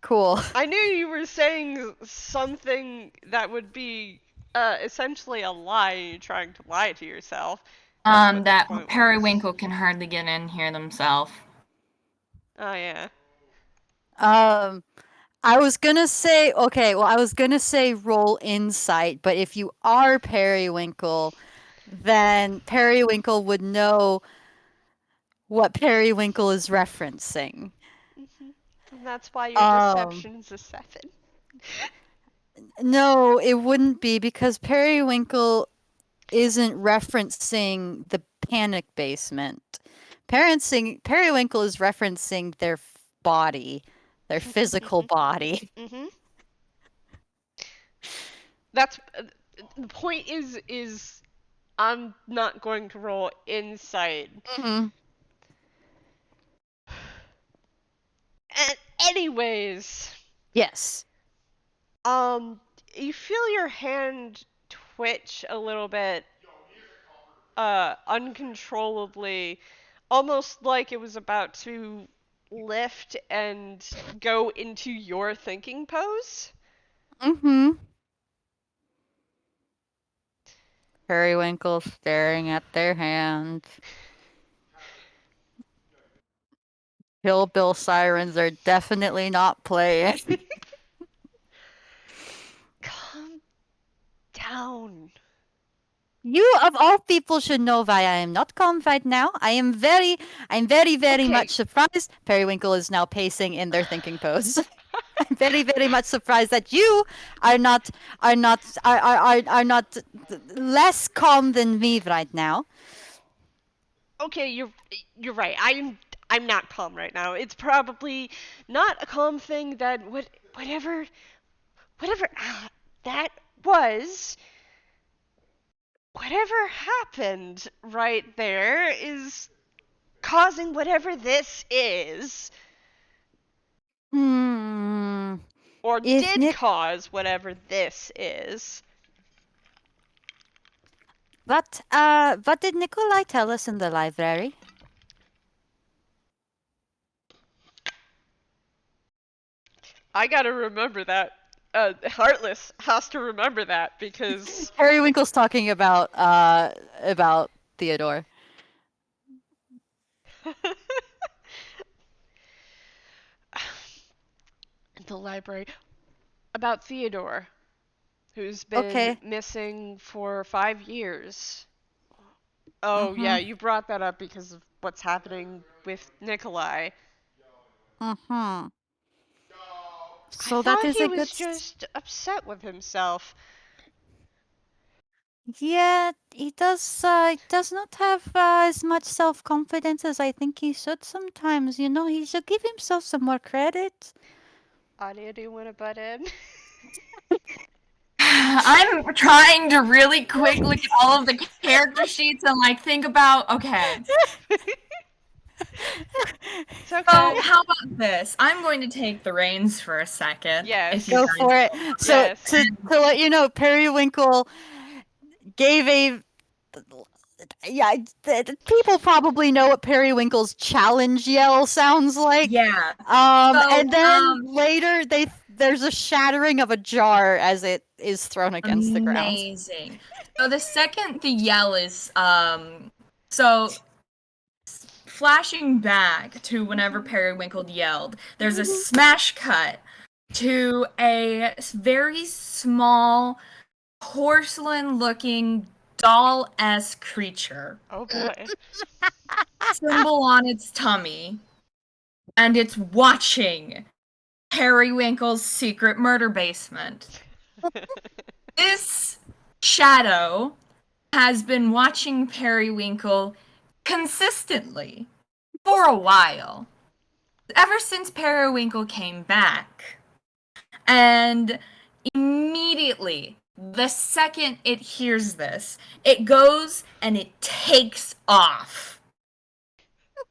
cool. I knew you were saying something that would be essentially a lie, you're trying to lie to yourself. That's what the That point was. Periwinkle can hardly get in here themselves. Oh, yeah. Um I was gonna say, okay, well, I was gonna say roll insight, but if you are Periwinkle, then Periwinkle would know what Periwinkle is referencing. And that's why your Um, deception is a 7. no, it wouldn't be because Periwinkle isn't referencing the panic basement. Periwinkle is referencing their body, their physical body. Mhm. That's the point is I'm not going to roll insight. hmm And anyways, Yes. um you feel your hand twitch a little bit uncontrollably, almost like it was about to lift and go into your thinking pose. hmm Periwinkle staring at their hand. Hillbill sirens are definitely not playing. Calm down. You of all people should know why I am not calm right now. I'm very, very much Okay. surprised. Periwinkle is now pacing in their thinking pose. I'm very, very much surprised that you are not are not less calm than me right now. Okay, you're right. I'm not calm right now. It's probably not a calm thing that whatever that was, whatever happened right there is causing whatever this is, Hmm. or If did Nick, cause whatever this is. what did Nikolai tell us in the library? I gotta remember that. Heartless has to remember that because Periwinkle's talking about Theodore. in the library about Theodore, who's been Okay. missing for 5 years. Oh, yeah, Mhm. you brought that up because of what's happening with Nikolai. Mm-hmm. I So that thought is he a good. was just upset with himself. Yeah, he does not have as much self-confidence as I think he should sometimes. He should give himself some more credit. Audio, do you want to butt in? I'm trying to really quick look at all of the character sheets and like think about, okay. It's So okay. how about this? I'm going to take the reins for a second. Yes. If you Go guys for it. So Yes. to let you know, Periwinkle gave a yeah. People probably know what Periwinkle's challenge yell sounds like. Yeah. So And then later there's a shattering of a jar as it is thrown against the ground. amazing. So the second the yell is so flashing back to whenever Periwinkle yelled, there's a smash cut to a very small porcelain-looking doll-esque creature, Oh boy. symbol on its tummy, and it's watching Periwinkle's secret murder basement. This shadow has been watching Periwinkle consistently for a while, ever since Periwinkle came back. And immediately, the second it hears this, it goes and it takes off.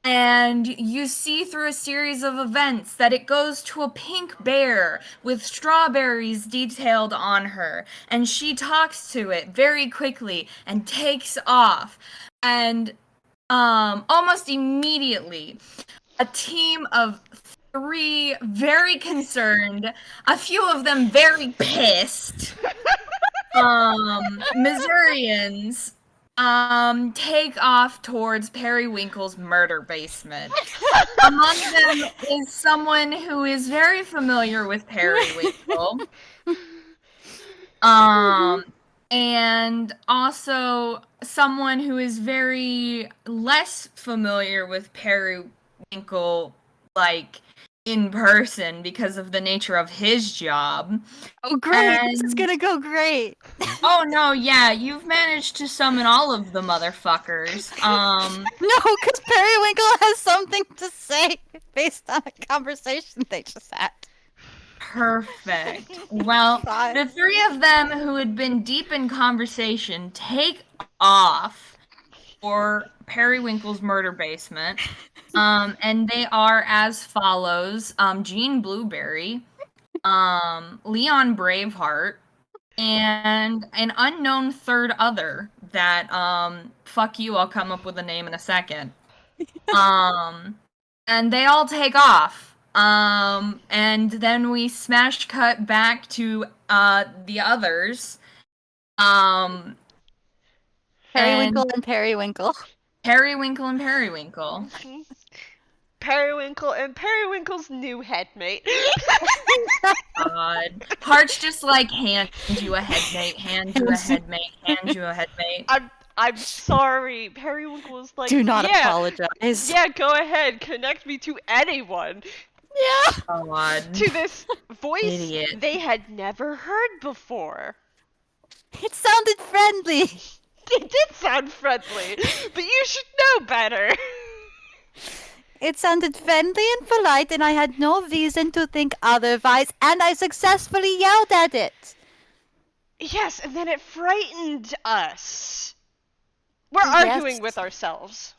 And you see through a series of events that it goes to a pink bear with strawberries detailed on her. And she talks to it very quickly and takes off. And almost immediately, a team of 3 very concerned, a few of them very pissed, Missourians take off towards Periwinkle's murder basement. Among them is someone who is very familiar with Periwinkle. And also someone who is very less familiar with Periwinkle, like in person, because of the nature of his job. Oh great, this is And gonna go great. oh no, yeah, you've managed to summon all of the motherfuckers. No, because Periwinkle has something to say based on a conversation they just had. Perfect. Well, the 3 of them who had been deep in conversation take off for Periwinkle's murder basement. And they are as follows: Jean Blueberry, Leon Braveheart, and an unknown third other that fuck you, I'll come up with a name in a second. And they all take off. And then we smash cut back to the others. Periwinkle and Periwinkle. Periwinkle and Periwinkle. Periwinkle and Periwinkle's new headmate. God. Heart's just like, hand you a headmate, hand you a headmate, hand you a headmate. I'm sorry. Periwinkle was like, Do not yeah, apologize. yeah, go ahead, connect me to anyone. Yeah. God. To this voice Idiot. they had never heard before. It sounded friendly. It did sound friendly, but you should know better. It sounded friendly and polite, and I had no reason to think otherwise, and I successfully yelled at it. Yes, and then it frightened us. We're arguing with ourselves.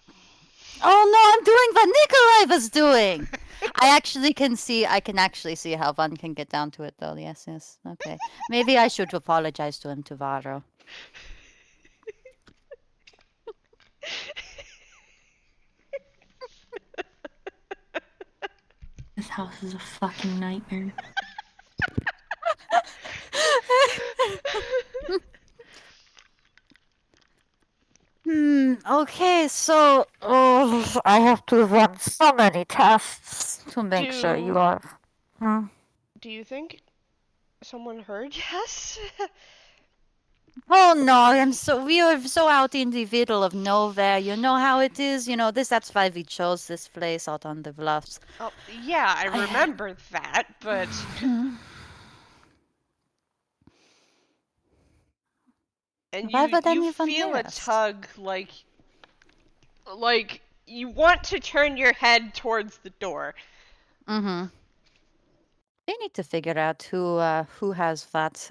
Oh no, I'm doing what Nikolai was doing. I can actually see how one can get down to it though. Yes, yes. Okay. Maybe I should apologize to him tomorrow. This house is a fucking nightmare. Okay, so I have to run so many tests to make sure you are. Do you think someone heard yes? Oh no, we are so out in the middle of nowhere. You know how it is. That's why we chose this place out on the bluffs. Oh, yeah, I remember that, but and Why you would you anyone feel hear a us? tug like you want to turn your head towards the door. Mm-hmm. We need to figure out who has what.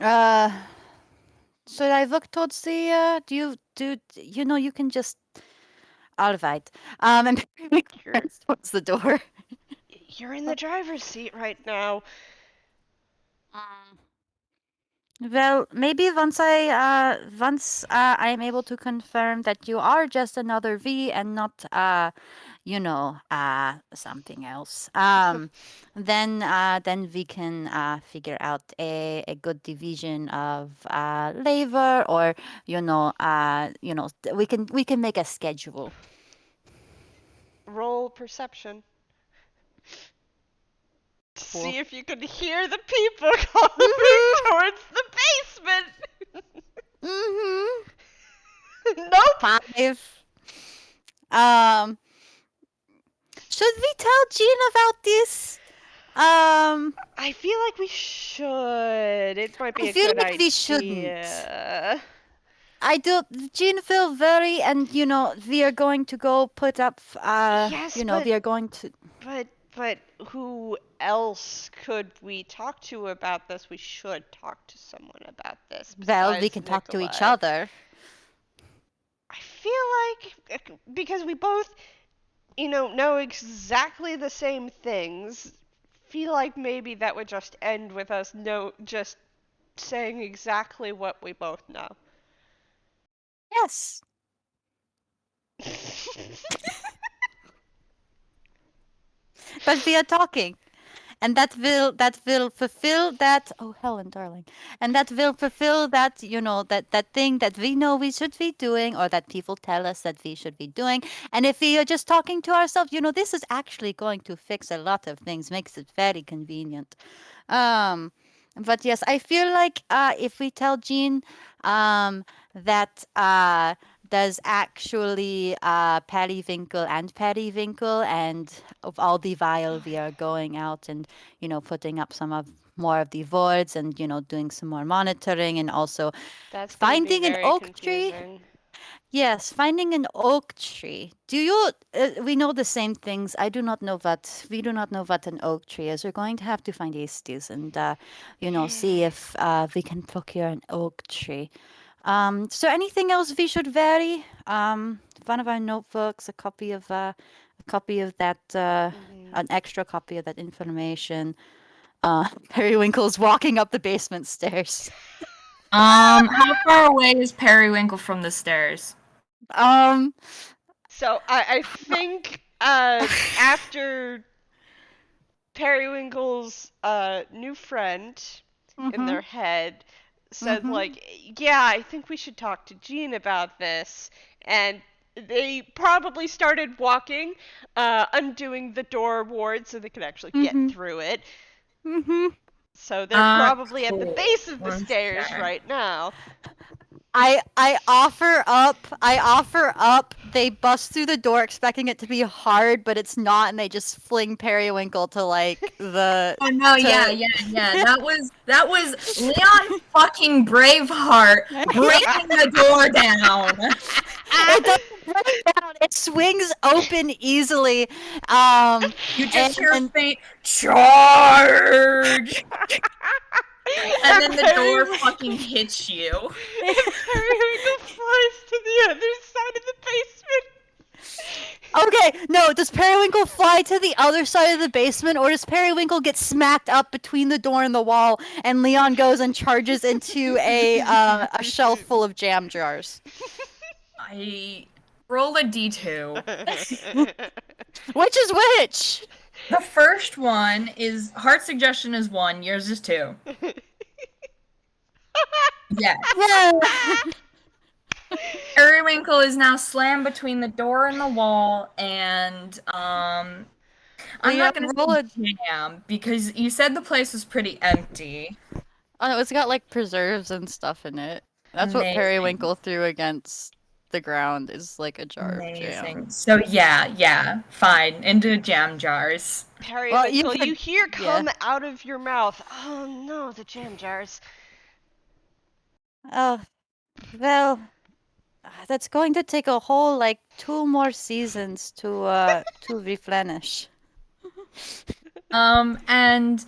Uh, should I look towards the you can just all right. And we You're turns towards the door. you're in the driver's seat right now. Mm. Well, maybe once I am able to confirm that you are just another V and not something else. Then we can figure out a good division of labor, or we can make a schedule. Roll perception. Cool. See if you can hear the people coming Mhm. towards the basement. Mhm. Nope. 5. Um, should we tell Jean about this? Um, I feel like we should. It might I be a feel good like we shouldn't. idea. I do. Jean feel very, and we are going to go put up. Yes, but We are going to. but who else could we talk to about this? We should talk to someone about this Well, we besides can talk to each Nikolai. other. I feel like because we both, know exactly the same things, feel like maybe that would just end with us just saying exactly what we both know. Yes, but we are talking. And that will fulfill that, oh Helen darling, and that will fulfill that, that thing that we know we should be doing, or that people tell us that we should be doing. And if we are just talking to ourselves, this is actually going to fix a lot of things, makes it very convenient. But yes, I feel like if we tell Jean that there's actually Periwinkle and Periwinkle, and of all the while we are going out and putting up some of more of the words, and doing some more monitoring, and also That's gonna be finding an very oak tree. confusing. Yes, finding an oak tree. Do you? We know the same things. I do not know what we do not know what an oak tree is. We're going to have to find Estes and see Yeah. if we can procure an oak tree. So anything else we should vary? One of our notebooks, a copy of that, Mhm. an extra copy of that information. Periwinkle's walking up the basement stairs. How far away is Periwinkle from the stairs? Um. So I think after Periwinkle's new friend in Mhm. their head said Mhm. like, yeah, I think we should talk to Jean about this, and they probably started walking, undoing the door ward so they could actually get Mhm. through it. Mhm. So they're probably at the Cool. base of the One stairs sec. right now. I offer up. They bust through the door expecting it to be hard, but it's not, and they just fling Periwinkle to like the Oh no, yeah, to. yeah, yeah. That was Leon fucking Braveheart breaking the door down. It doesn't break down. It swings open easily. You just hear a And faint charge, and and then the door fucking hits you. Periwinkle flies to the other side of the basement. okay, no, does Periwinkle fly to the other side of the basement, or does Periwinkle get smacked up between the door and the wall, and Leon goes and charges into a shelf full of jam jars? I roll a d2. Which is which? The first one is heart suggestion is 1, yours is 2. Yes. Yeah. Periwinkle is now slammed between the door and the wall, and I'm Leon, not gonna roll a. say jam because you said the place was pretty empty. Oh, it's got like preserves and stuff in it. That's what Amazing. Periwinkle threw against the ground is like a jar of jam. Amazing. So yeah, fine. Into jam jars. Well, you Periwinkle, you could, hear yeah. come out of your mouth. Oh no, the jam jars. Oh, well, that's going to take a whole like 2 more seasons to replenish. And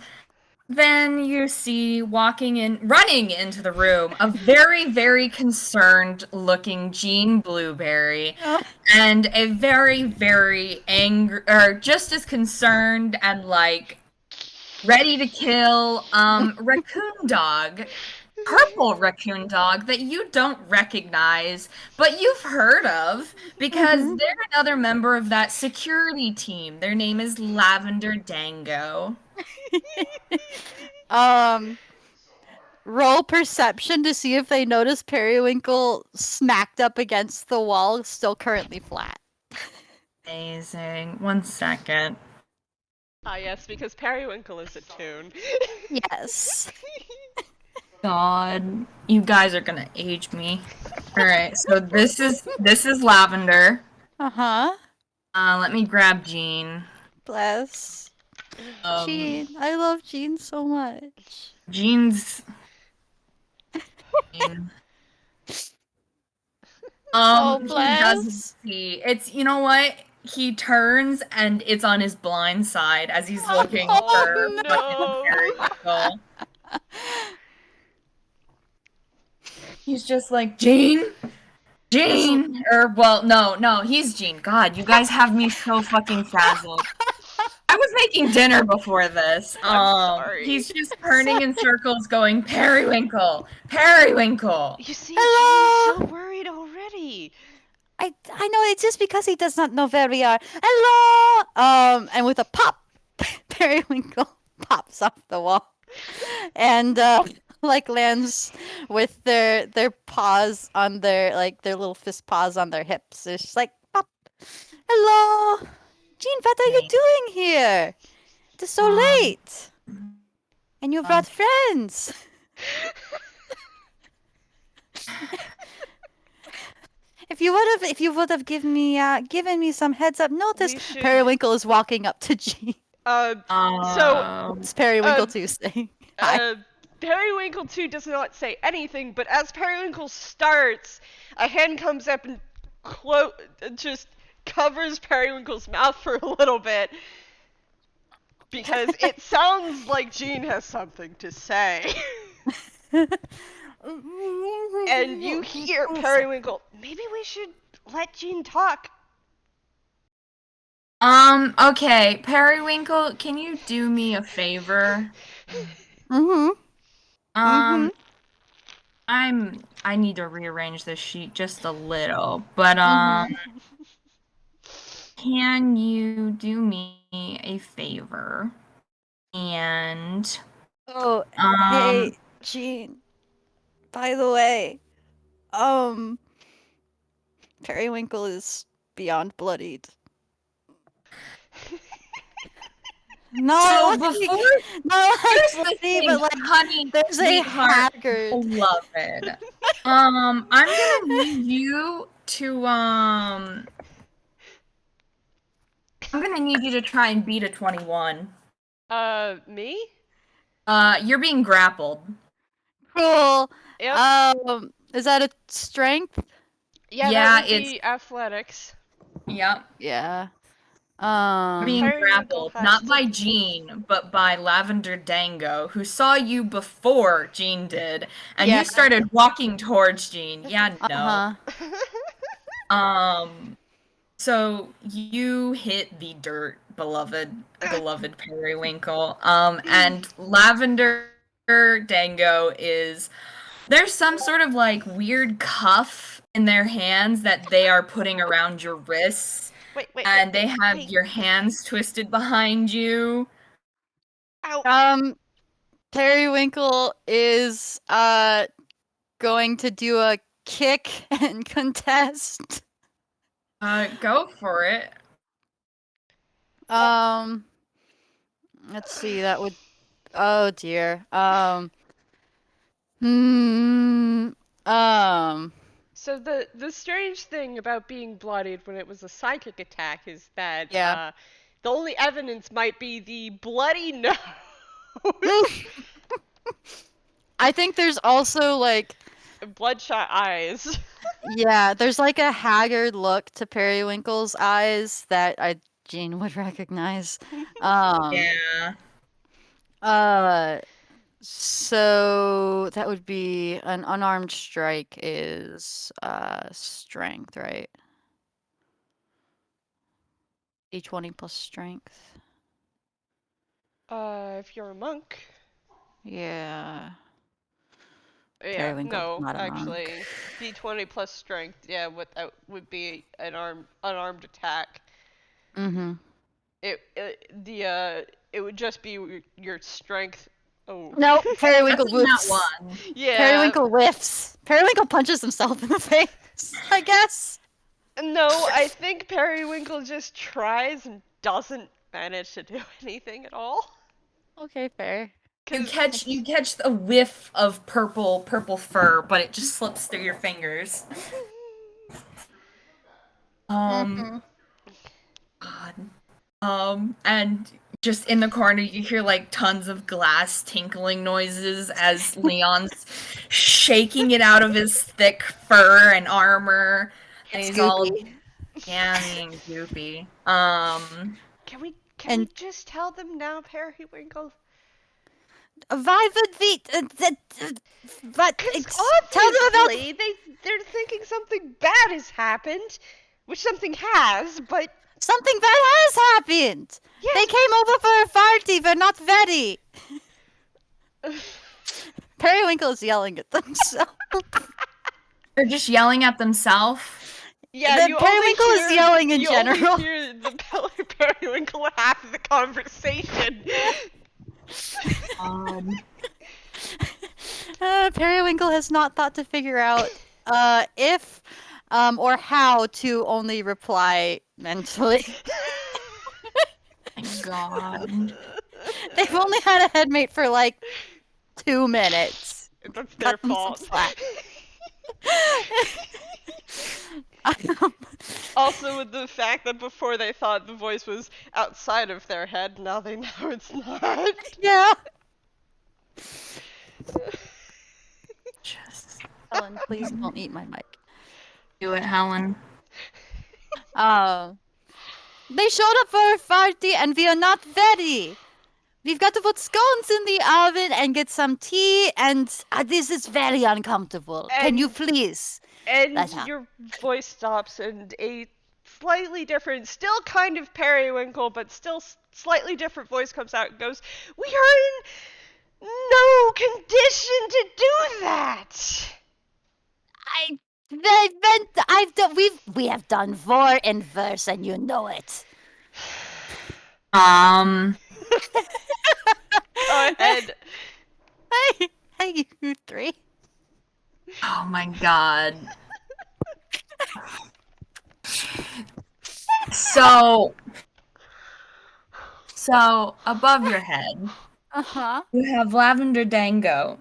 then you see running into the room, a very, very concerned looking Jean Blueberry and a very, very angry, or just as concerned and like ready to kill, raccoon dog. Purple raccoon dog that you don't recognize, but you've heard of because Mhm. they're another member of that security team. Their name is Lavender Dango. Um, roll perception to see if they notice Periwinkle smacked up against the wall, still currently flat. Amazing. 1 second. Ah yes, because Periwinkle is a toon. Yes. God, you guys are gonna age me. All right, so this is Lavender. Uh-huh. Let me grab Jean. Bless. Um, Jean. I love Jean so much. Jean's. Jean. Oh, He doesn't bless. see. It's, you know what? He turns and it's on his blind side as he's looking for Oh fucking no. Periwinkle. He's just like, Jean? Jean? Or, well, no, he's Jean. God, you guys have me so fucking frazzled. I was making dinner before this. I'm sorry. He's just turning in circles going, Periwinkle! Periwinkle! You see, Jean is so Hello. worried already. I know it's just because he does not know where we are. Hello. And with a pop, Periwinkle pops off the wall, and like lands with their paws on their little fist paws on their hips. It's just like pop. Hello, Jean. What are you Hey. doing here? It's so Um, late, and you brought friends. If you would have given me some heads up notice, We should Periwinkle is walking up to Jean. so It's Periwinkle uh, too saying hi. Periwinkle 2 does not say anything, but as Periwinkle starts, a hand comes up and just covers Periwinkle's mouth for a little bit. Because it sounds like Jean has something to say. And you hear Periwinkle, maybe we should let Jean talk. Okay, Periwinkle, can you do me a favor? Mm-hmm. Um, I need to rearrange this sheet just a little, but can you do me a favor? And Oh, um, hey, Jean. By the way, um, Periwinkle is beyond bloodied. so No, before not like here's the bloody, thing, but like honey, there's a sweetheart, haggard. beloved. I'm gonna need you to I'm gonna need you to try and beat a 21. Me? You're being grappled. Cool. Yep. Is that a strength? Yeah, that Yeah, would it's be athletics. yep. Yeah. Being Periwinkle grappled, has not to. by Jean, but by Lavender Dango, who saw you before Jean did, and Yeah. you started walking towards Jean. Yeah, no. Uh-huh. Um, so you hit the dirt, beloved Periwinkle. And Lavender Dango is there's some sort of like weird cuff in their hands that they are putting around your wrists, and they have wait. your hands twisted behind you. Ow. Periwinkle is going to do a kick and contest. Go for it. Let's see, that would oh dear. Hmm. Um. So the strange thing about being bloodied when it was a psychic attack is that Yeah. the only evidence might be the bloody nose. I think there's also like, Bloodshot eyes. yeah, there's like a haggard look to Periwinkle's eyes that Jean would recognize. Um. Yeah. Uh. So that would be an unarmed strike is strength, right? D20 plus strength. If you're a monk. Yeah. Yeah, Periwinkle's no, not a monk. actually, D20 plus strength. Yeah, what that would be an unarmed attack. Mm-hmm. It would just be your strength. Oh. No, That's Periwinkle in that whiffs. one. Yeah. Periwinkle whiffs. Periwinkle punches himself in the face, I guess. No, I think Periwinkle just tries and doesn't manage to do anything at all. Okay, fair. You Cause catch a whiff of purple fur, but it just slips through your fingers. Um, Mm-hmm. God. And just in the corner, you hear like tons of glass tinkling noises as Leon's shaking it out of his thick fur and armor, and It's he's all goopy. jammy and goopy. can we And just tell them now, Periwinkle? why would we? But Cause tell them about obviously they're thinking something bad has happened, which something has, but something bad has happened. They yes. came over for a party, but not ready. Periwinkle is yelling at themselves. They're just yelling at themselves. Yeah, The Periwinkle is yelling in you only general. hear the Periwinkle half of the conversation. Periwinkle has not thought to figure out if or how to only reply mentally. My God. They've only had a headmate for like 2 minutes. That's their Cut them some fault. slack. Also, with the fact that before they thought the voice was outside of their head, now they know it's not. Yeah. Just Helen, please don't eat my mic. do it, Helen. They showed up for a party and we are not ready. We've got to put scones in the oven and get some tea, and this is very uncomfortable. Can you please? And Let up. your voice stops, and a slightly different, still kind of Periwinkle, but still slightly different voice comes out and goes, "We are in no condition to do that." We have done vor and verse, and you know it. Go ahead. Hey, you three. Oh my God. So above your head, you have Lavender Dango,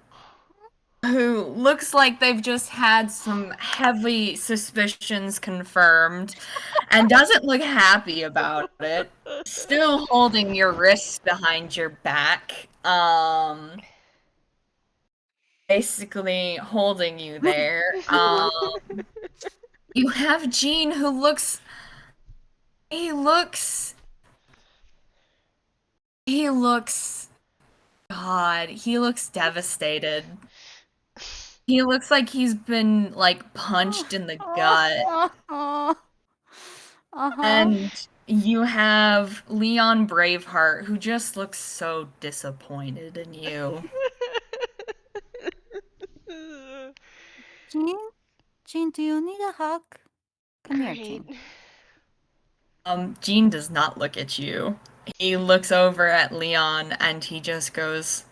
who looks like they've just had some heavy suspicions confirmed and doesn't look happy about it. Still holding your wrists behind your back. Basically holding you there. You have Jean who looks he looks God, he looks devastated. He looks like he's been like punched in the gut. And you have Leon Braveheart who just looks so disappointed in you. Jean, do you need a hug? Come here, Great. Jean. Jean does not look at you. He looks over at Leon and he just goes,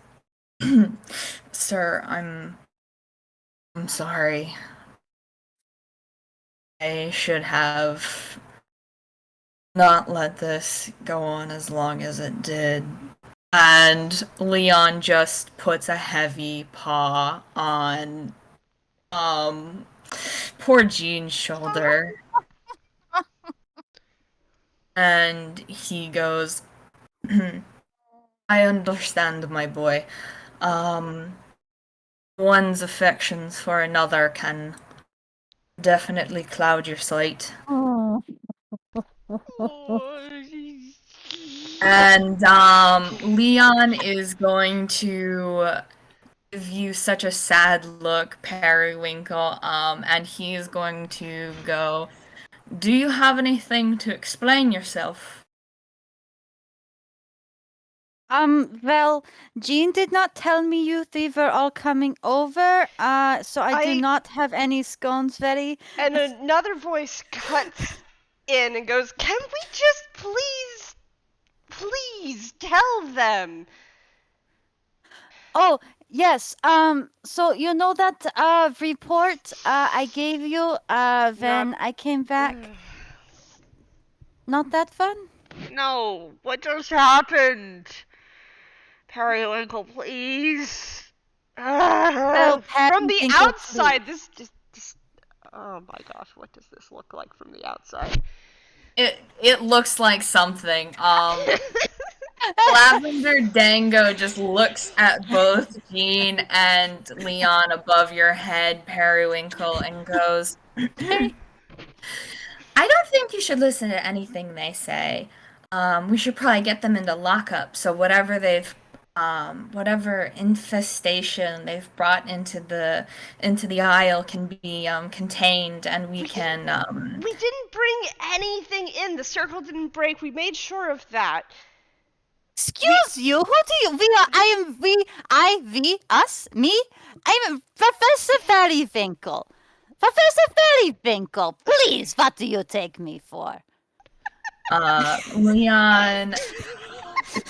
"Sir, I'm sorry. I should have not let this go on as long as it did. And Leon just puts a heavy paw on poor Jean's shoulder. And he goes, I understand, my boy. One's affections for another can definitely cloud your sight. Oh. And Leon is going to give you such a sad look, Periwinkle, and he is going to go, do you have anything to explain yourself? Well, Jean did not tell me you three were all coming over, so I do not have any scones ready. And another voice cuts in and goes, can we just please tell them? Oh, yes, so you know that, report, I gave you, when I came back? Not that fun? No, what just happened? Periwinkle, please. Well, From the Periwinkle, outside, this oh my gosh, what does this look like from the outside? It looks like something. Lavender Dango just looks at both Jean and Leon above your head, Periwinkle, and goes, Hey. I don't think you should listen to anything they say. We should probably get them into lockup, so whatever whatever infestation they've brought into the aisle can be contained, and we can. We didn't bring anything in. The circle didn't break. We made sure of that. Excuse you, who do you, us, me? I'm Professor Periwinkle. Professor Periwinkle, please, what do you take me for? Leon.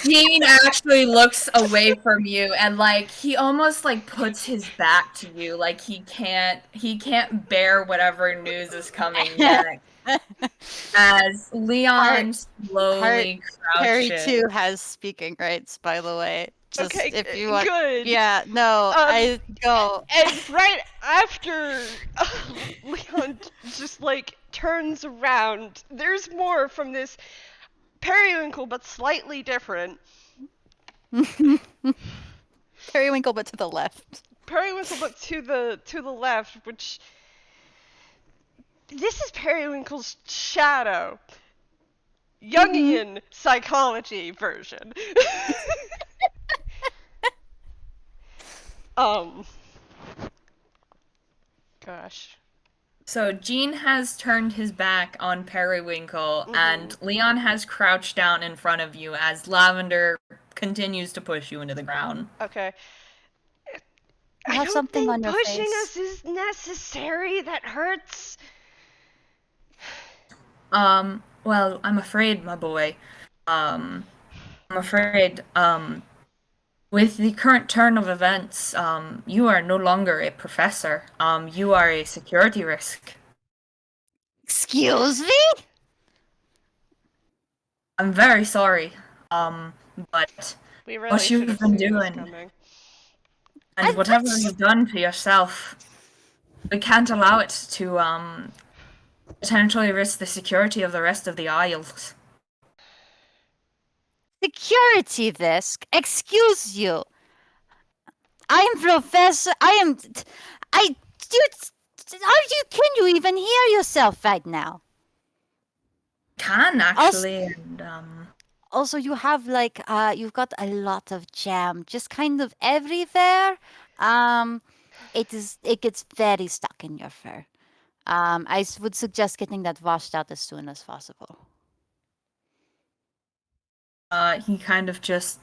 Jean actually looks away from you, and like he almost like puts his back to you, like he can't bear whatever news is coming next. As Leon slowly Harry crouches. too has speaking rights, by the way. Just Okay, if you want. good. Yeah, no, I go. And right after Leon just like turns around, there's more from this Periwinkle, but slightly different. Periwinkle, but to the left. Periwinkle, but to the left, which this is Periwinkle's shadow. Jungian psychology version. Gosh. So Jean has turned his back on Periwinkle, and Leon has crouched down in front of you as Lavender continues to push you into the ground. Okay. You have something on your pushing face. us is necessary. That hurts. Well, I'm afraid, my boy. I'm afraid, with the current turn of events, you are no longer a professor. You are a security risk. Excuse me? I'm very sorry. But We really what you've should have been seen this doing, coming. and whatever you've done to yourself, we can't allow it to, potentially risk the security of the rest of the Isles. Security risk? Excuse you. I am Professor. Can you even hear yourself right now? Can actually, and Also, you have like you've got a lot of jam just kind of everywhere. It gets very stuck in your fur. I would suggest getting that washed out as soon as possible. he kind of just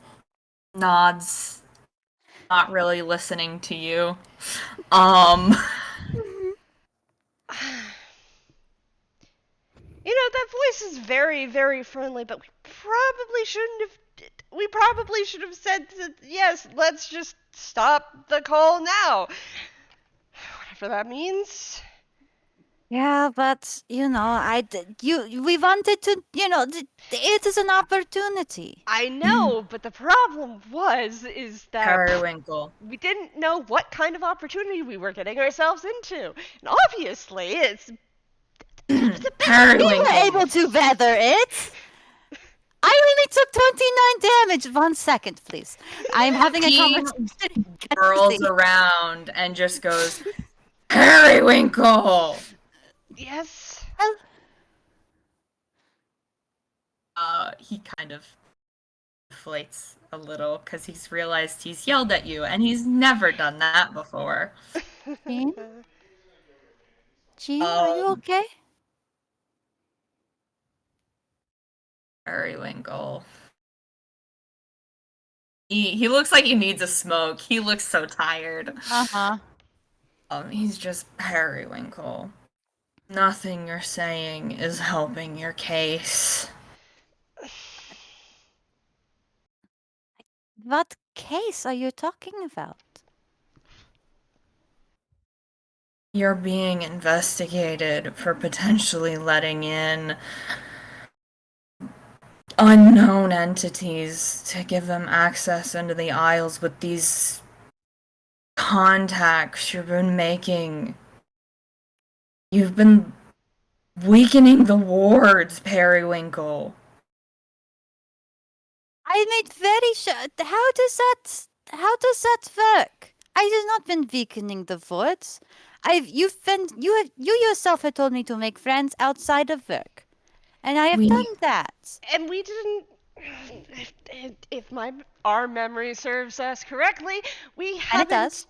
nods, not really listening to you. You know, that voice is very, very friendly, but we probably should have said that, yes, let's just stop the call now. Whatever that means. Yeah, but we wanted to, it is an opportunity. I know, but the problem is that Periwinkle. we didn't know what kind of opportunity we were getting ourselves into. And obviously, it's a bad We were Periwinkle able to weather it. I only took 29 damage. 1 second, please. I'm having a Jean conversation. whirls around and just goes, Periwinkle! yes. He kind of deflates a little because he's realized he's yelled at you and he's never done that before. Jean? Jean, are you Um, okay? Periwinkle. He looks like he needs a smoke. He looks so tired. Uh-huh. He's just Periwinkle. Nothing you're saying is helping your case. What case are you talking about? You're being investigated for potentially letting in unknown entities to give them access into the Isles with these contacts you've been making. You've been weakening the wards, Periwinkle. I made very sure. How does that work? I have not been weakening the woods. You yourself had told me to make friends outside of work, and I have We done that. And we didn't. If our memory serves us correctly, we And it haven't does.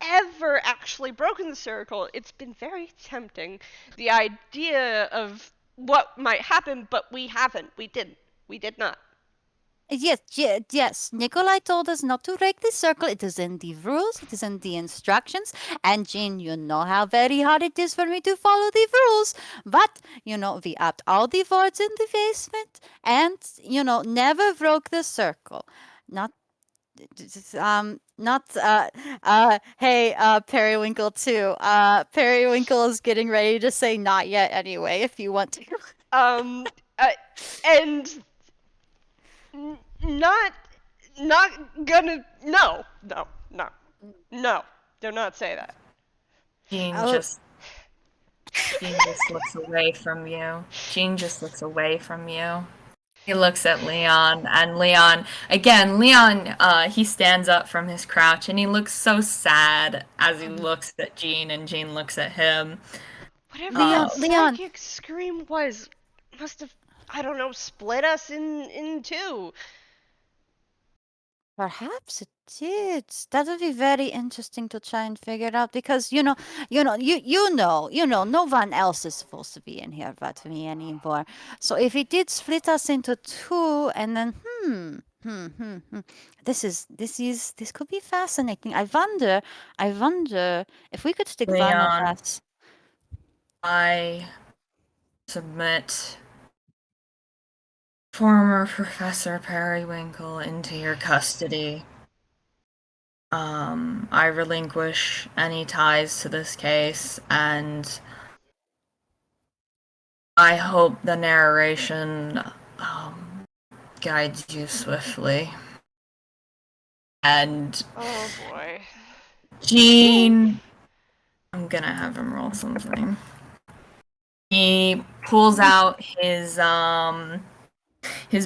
ever actually broken the circle. It's been very tempting, the idea of what might happen, but we haven't. We didn't. We did not. Yes. Nikolai told us not to break the circle. It is in the rules. It is in the instructions. And Jean, you know how very hard it is for me to follow the rules. But we upped all the wards in the basement, and never broke the circle. Not not hey Periwinkle too. Periwinkle is getting ready to say not yet anyway, if you want to. Um, uh, and not gonna. No. Do not say that. Jean Oh, just Jean just looks away from you. Jean just looks away from you. He looks at Leon, and Leon, he stands up from his crouch, and he looks so sad as he looks at Jean, and Jean looks at him. Whatever Leon, that Leon, psychic scream was, must have, I don't know, split us in two. perhaps it did. That would be very interesting to try and figure out, because no one else is supposed to be in here but me anymore. So if it did split us into two, and then this could be fascinating. I wonder if we could stick one of Leon, us. I submit former Professor Periwinkle into your custody. I relinquish any ties to this case, and I hope the narration guides you swiftly. And Oh boy. Jean, I'm gonna have him roll something. He pulls out his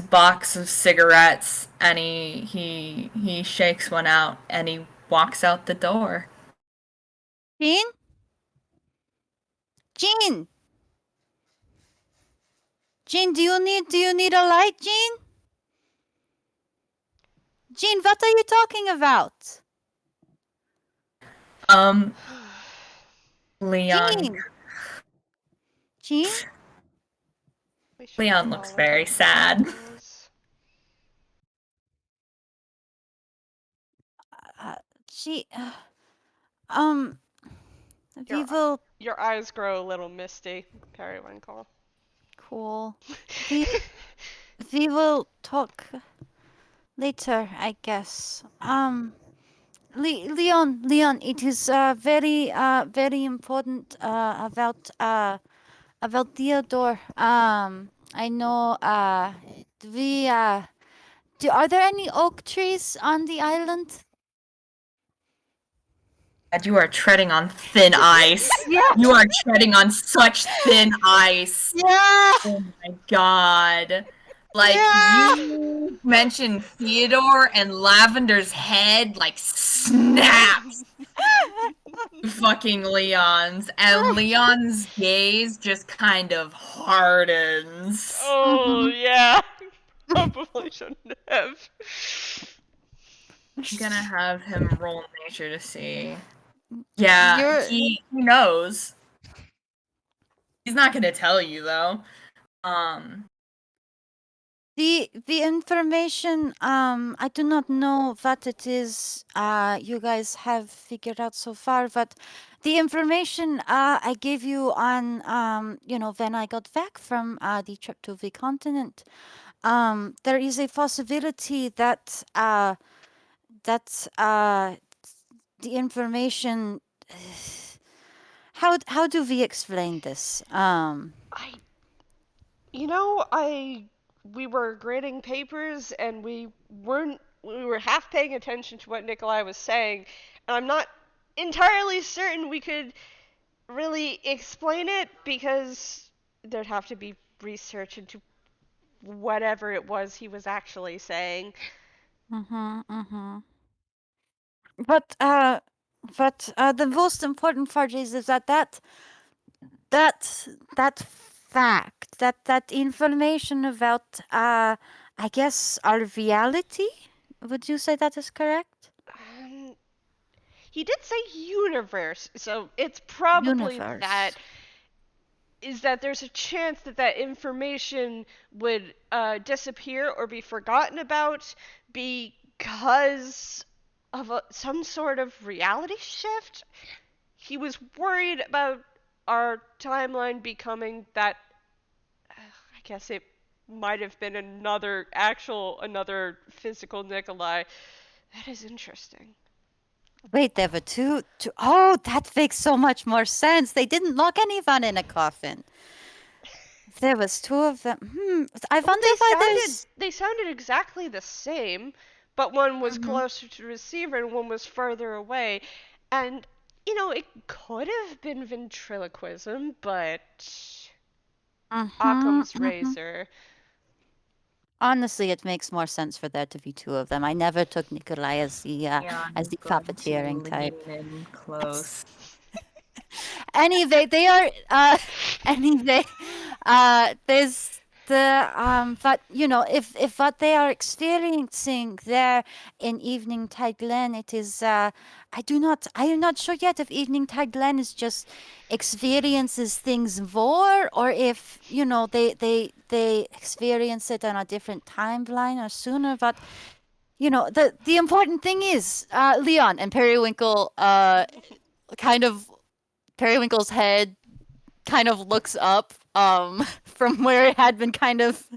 box of cigarettes, and he shakes one out, and he walks out the door. Jean? Jean? Jean, do you need a light, Jean? Jean, what are you talking about? Leon. Jean? Jean? We should Leon have looks followed very our sad. rules. She, um, we Your will, your eyes grow a little misty, Periwinkle. cool. We, we will talk later, I guess. Leon, it is very important about Theodore. I know we are there any oak trees on the island? God, you are treading on thin ice. Yes. You are treading on such thin ice. Yeah. Oh my god. Like, Yeah. you mentioned Theodore and Lavender's head, like, snaps to fucking Leon's, and Leon's gaze just kind of hardens. Oh, Mhm. yeah. Probably shouldn't have. I'm gonna have him roll nature to see. Yeah, You're he knows. He's not gonna tell you, though. Um, the information. I do not know what it is. You guys have figured out so far, but the information I gave you on when I got back from the trip to the continent. There is a possibility that the information. How do we explain this? I, we were grading papers and we were half paying attention to what Nikolai was saying, and I'm not entirely certain we could really explain it because there'd have to be research into whatever it was he was actually saying. Mm-hmm, mm-hmm. But the most important part is that that fact that information about I guess our reality. Would you say that is correct? Um, he did say universe, so it's probably Universe. that there's a chance that that information would disappear or be forgotten about because of some sort of reality shift. He was worried about our timeline becoming that. I guess it might have been another physical Nikolai. That is interesting. Wait, there were two. Oh, that makes so much more sense. They didn't lock anyone in a coffin. There was two of them. I Well, wonder why there's. they sounded exactly the same, but one was Mhm. closer to the receiver and one was further away. And it could have been ventriloquism, but Mhm. Occam's Mhm. razor. Honestly, it makes more sense for there to be two of them. I never took Nikolai yeah, as he's the going to puppeteering type. lean in close. Anyway, they are anyway, there's the but if what they are experiencing there in Evening Tide Glen, it is I am not sure yet if Evening Tide Glen is just experiences things more, or if they experience it on a different timeline or sooner. But the important thing is Leon and Periwinkle kind of Periwinkle's head kind of looks up from where it had been kind of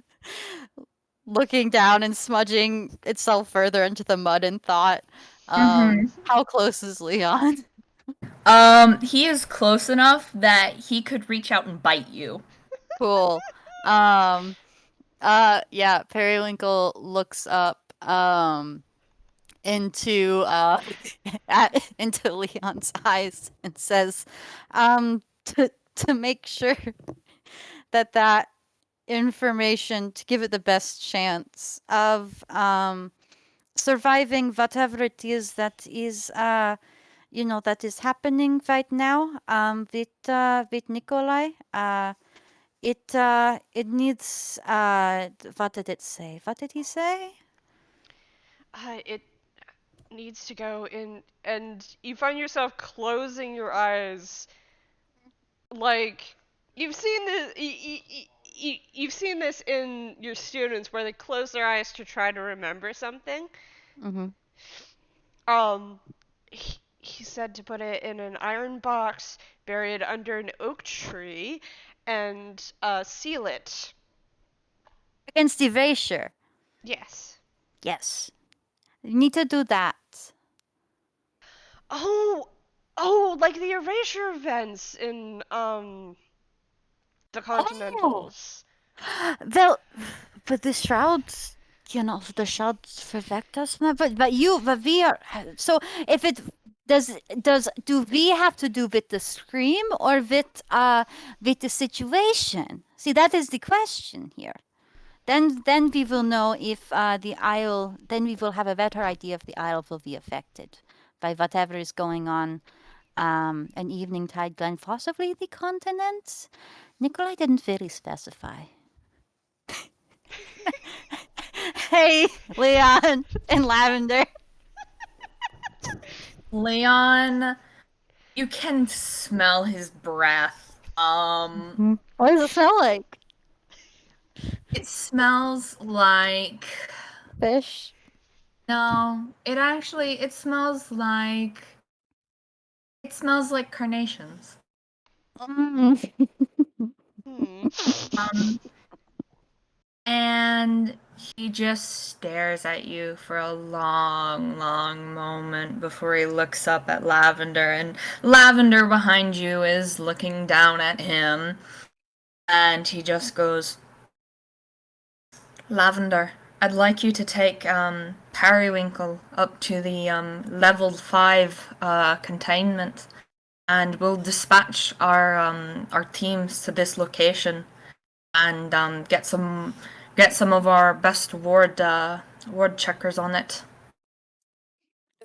looking down and smudging itself further into the mud in thought. Mm-hmm. How close is Leon? He is close enough that he could reach out and bite you. Cool. Yeah, Periwinkle looks up into into Leon's eyes and says, to make sure that information, to give it the best chance of surviving whatever it is that is happening right now with Nikolai. It needs what did it say? What did he say? It needs to go in, and you find yourself closing your eyes, like you've seen this in your students where they close their eyes to try to remember something. Mm-hmm. Um, he said to put it in an iron box, bury it under an oak tree, and seal it. Against erasure. Yes. Yes. You need to do that. Oh, like the erasure events in the Oh, Continentals. well, but the shrouds, the shrouds protect us from that. But we are. So if it do we have to do with the scream or with the situation? See, that is the question here. Then we will know if the isle. Then we will have a better idea if the isle will be affected by whatever is going on. An evening tide glen, possibly the continents. Nikolai didn't really specify. Hey, Leon and Lavender. Leon, you can smell his breath. What does it smell like? It smells like Fish. no, it smells like carnations. Mm. Hmm. Um, and he just stares at you for a long, long moment before he looks up at Lavender, and Lavender behind you is looking down at him, and he just goes, Lavender, I'd like you to take Periwinkle up to the level 5 containment, and we'll dispatch our teams to this location and get some of our best ward checkers on it.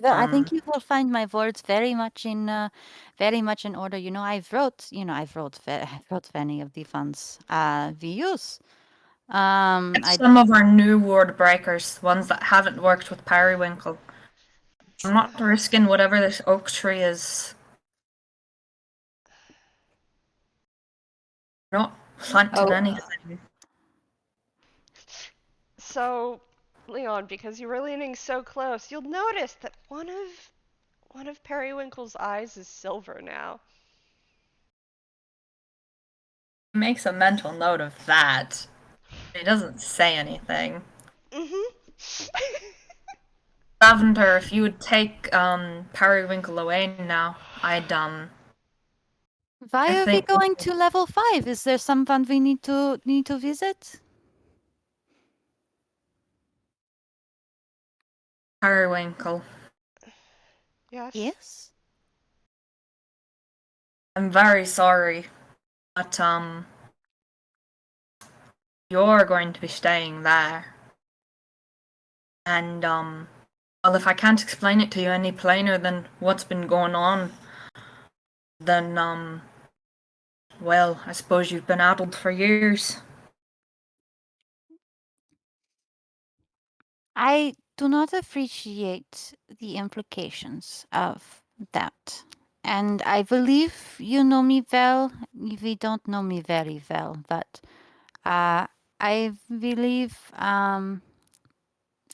Well, I think you will find my words very much in order. I've wrote many of the funds we use. Get I some of our new ward breakers, ones that haven't worked with Periwinkle. I'm not risking whatever this oak tree is. Not planting anything. So, Leon, because you were leaning so close, you'll notice that one of Periwinkle's eyes is silver now. He makes a mental note of that. He doesn't say anything. Mm-hmm. Lavender, if you would take Periwinkle away now, Why I are we think going to level 5? Is there someone we need to visit? Periwinkle. Yes. Yes. I'm very sorry, but you're going to be staying there. And well, if I can't explain it to you any plainer than what's been going on, then well, I suppose you've been addled for years. I do not appreciate the implications of that. And I believe you know me well. We don't know me very well, but uh, I believe um,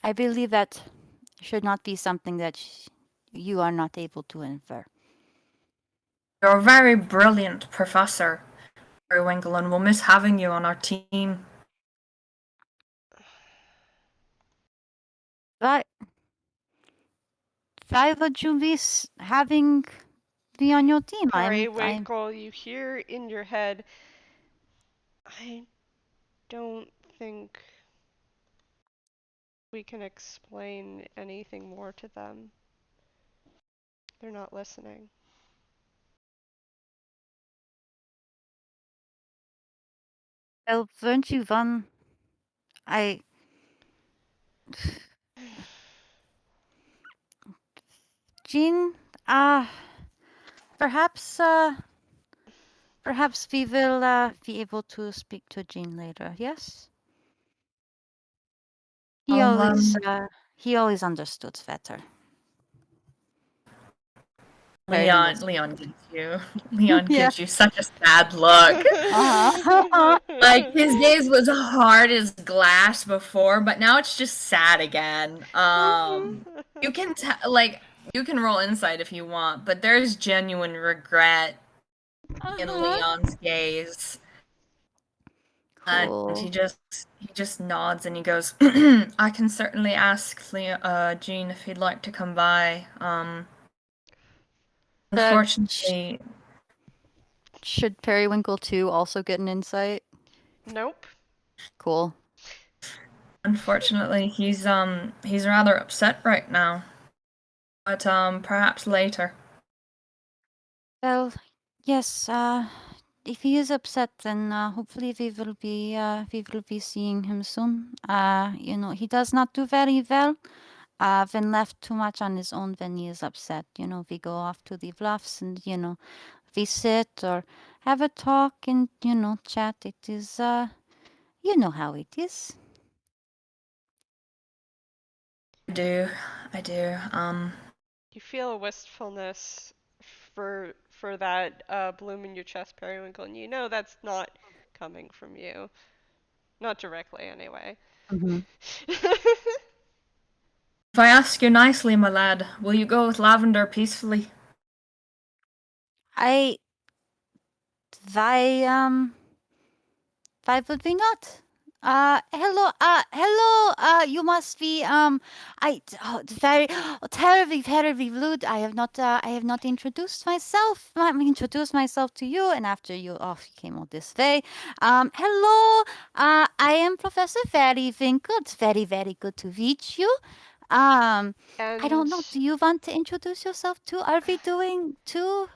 I believe that should not be something that you are not able to infer. You're a very brilliant professor, Periwinkle, and we'll miss having you on our team. But why would you be having me on your team? I'm. Periwinkle, you hear in your head, I don't think we can explain anything more to them. They're not listening. Well, weren't you one? I. Jean, perhaps, perhaps we will be able to speak to Jean later. Yes, he I'll, always, he always understood better. Where he was. Leon gives you Leon Yeah. gives you such a sad look. Uh-huh. Like his gaze was hard as glass before, but now it's just sad again. You can you can roll insight if you want, but there's genuine regret in Uh-huh. Leon's gaze. And Cool. he just nods and he goes, I can certainly ask Jean if he'd like to come by. Unfortunately, Should Periwinkle 2 also get an insight? Nope. Cool. unfortunately, he's rather upset right now. But perhaps later. Well, yes, if he is upset, then hopefully we will be seeing him soon. He does not do very well. When left too much on his own when he is upset. We go off to the bluffs and, we sit or have a talk and, chat. It is, you know how it is. I do. You feel a wistfulness for that bloom in your chest, Periwinkle, and you know that's not coming from you. Not directly, anyway. Mm-hmm. If I ask you nicely, my lad, will you go with Lavender peacefully? Why why would we not? Hello, you must be, very, terribly, terribly rude. I have not introduced myself. Let me introduce myself to you, and after you, you came all this way. Hello, I am Professor Periwinkle. It's very, very good to meet you. I don't And know, do you want to introduce yourself too? Are we doing two?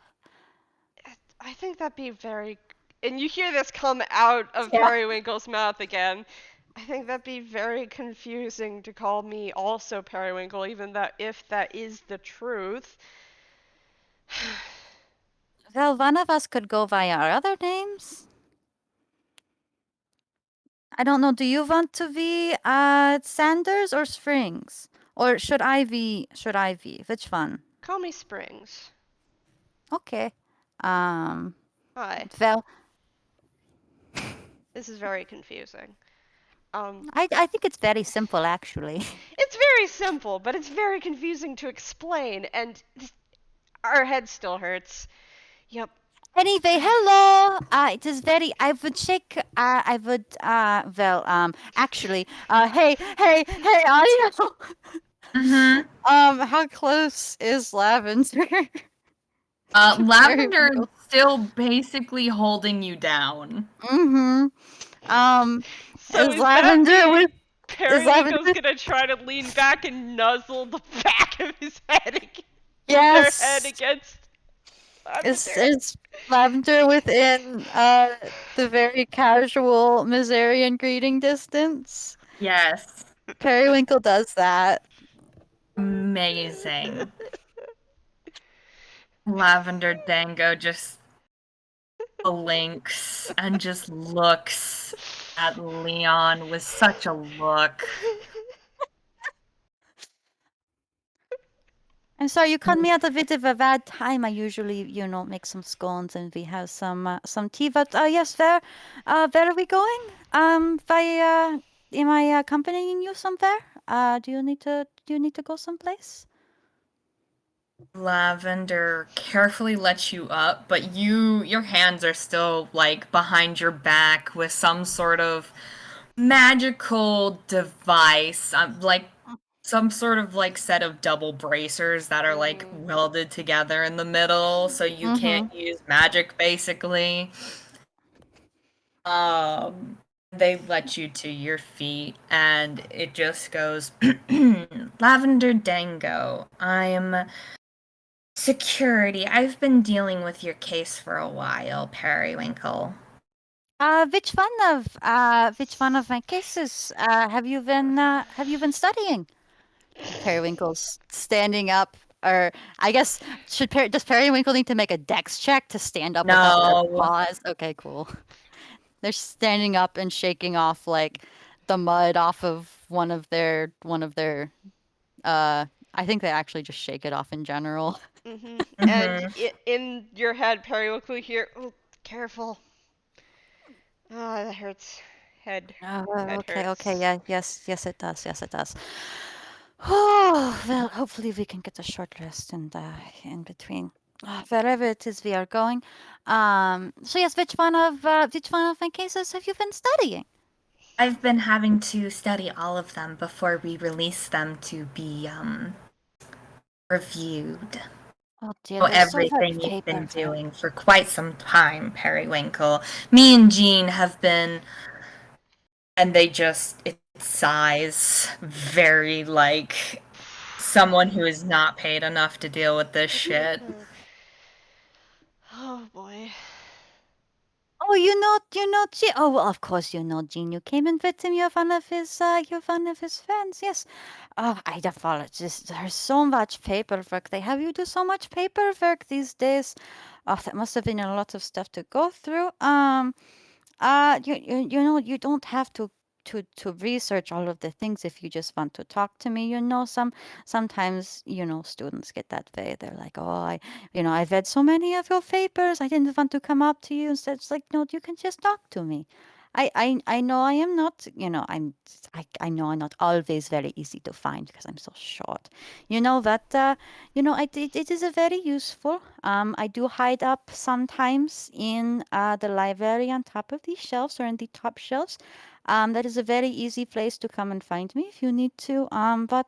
I think that'd be very. And you hear this come out of Yeah. Periwinkle's mouth again. I think that'd be very confusing to call me also Periwinkle, even that if that is the truth. Well, one of us could go by our other names. I don't know. Do you want to be Sanders or Springs? Or should I be? Which one? Call me Springs. Okay. Um, Hi. well, This is very confusing. Um, I think it's very simple actually. it's very simple, but it's very confusing to explain, and our head still hurts. Yep. Anyway, hello. It is very. Actually, hey, audio. Mm-hmm. How close is Lavender? Lavender is still basically holding you down. Mm-hmm. So Is is that Lavender mean with Periwinkle's gonna try to lean back and nuzzle the back of his head their head Yes. against Is Lavender? is Lavender within the very casual Missourian greeting distance? Yes. Periwinkle does that. Amazing. Lavender Dango just blinks and just looks at Leon with such a look. I'm sorry, you caught me at a bit of a bad time. I usually, make some scones and we have some tea. But yes, where are we going? Am I accompanying you somewhere? Do you need to go someplace? Lavender carefully lets you up, but your hands are still like behind your back with some sort of magical device, like some sort of like set of double bracers that are like welded together in the middle, so you can't use magic basically. Um, they let you to your feet, and it just goes, Lavender Dango. I'm security. I've been dealing with your case for a while, Periwinkle. Which one of my cases have you been studying? Periwinkle's standing up, or I guess does Periwinkle need to make a dex check to stand up without their No. paws? Okay, cool. They're standing up and shaking off like the mud off of one of their. I think they actually just shake it off in general. And Mm-hmm. in your head, Periwinkle hear, oh, careful. Ah, that hurts. Head Okay, hurts. yeah, yes, it does, yes, it does. Oh, well, hopefully we can get a short rest in between. Wherever it is we are going. So yes, which one of my cases have you been studying? I've been having to study all of them before we release them to be reviewed. Oh dear, know there's so much everything you've been paperwork. doing for quite some time, Periwinkle. Me and Jean have been, and it sighs very like someone who is not paid enough to deal with this shit. Oh boy. Oh, Jean. Oh, well, of course you know Jean. You came and with him. You're one of his friends. Yes. Oh, I apologize. There's so much paperwork. They have you do so much paperwork these days. Oh, that must have been a lot of stuff to go through. You don't have to research all of the things if you just want to talk to me. Sometimes, students get that way. They're like, "Oh, I've read so many of your papers. I didn't want to come up to you." Instead, it's like, "No, you can just talk to me." I know I am not, I know I'm not always very easy to find because I'm so short. But it is a very useful. I do hide up sometimes in the library on top of these shelves or in the top shelves. That is a very easy place to come and find me if you need to. But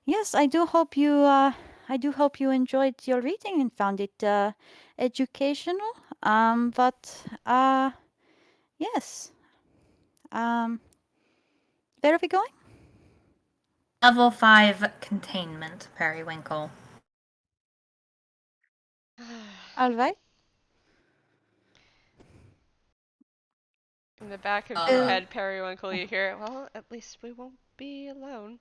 yes, I do hope you enjoyed your reading and found it educational. But yes. Um, where are we going? Level 5 containment, Periwinkle. All right. In the back of your Uh, head, Periwinkle, you hear, well, at least we won't be alone.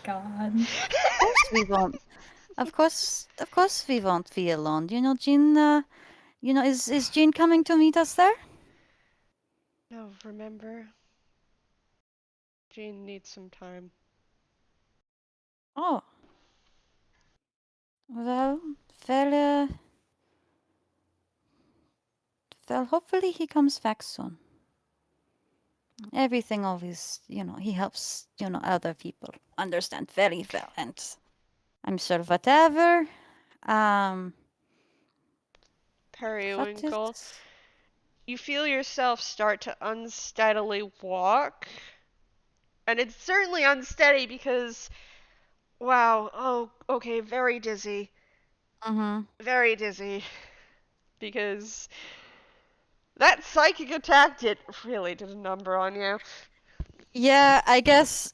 God. Of course we won't. Of course we won't be alone. Jean. Is Jean coming to meet us there? No, remember? Jean needs some time. Oh, well, well, well. Hopefully he comes back soon. Everything always, he helps, other people understand very well, and I'm sure whatever. Um, what Periwinkle, is? you feel yourself start to unsteadily walk. And it's certainly unsteady because, wow, oh, okay, very dizzy. Mm-hmm. Very dizzy. Because that psychic attack did a number on you. Yeah, I guess.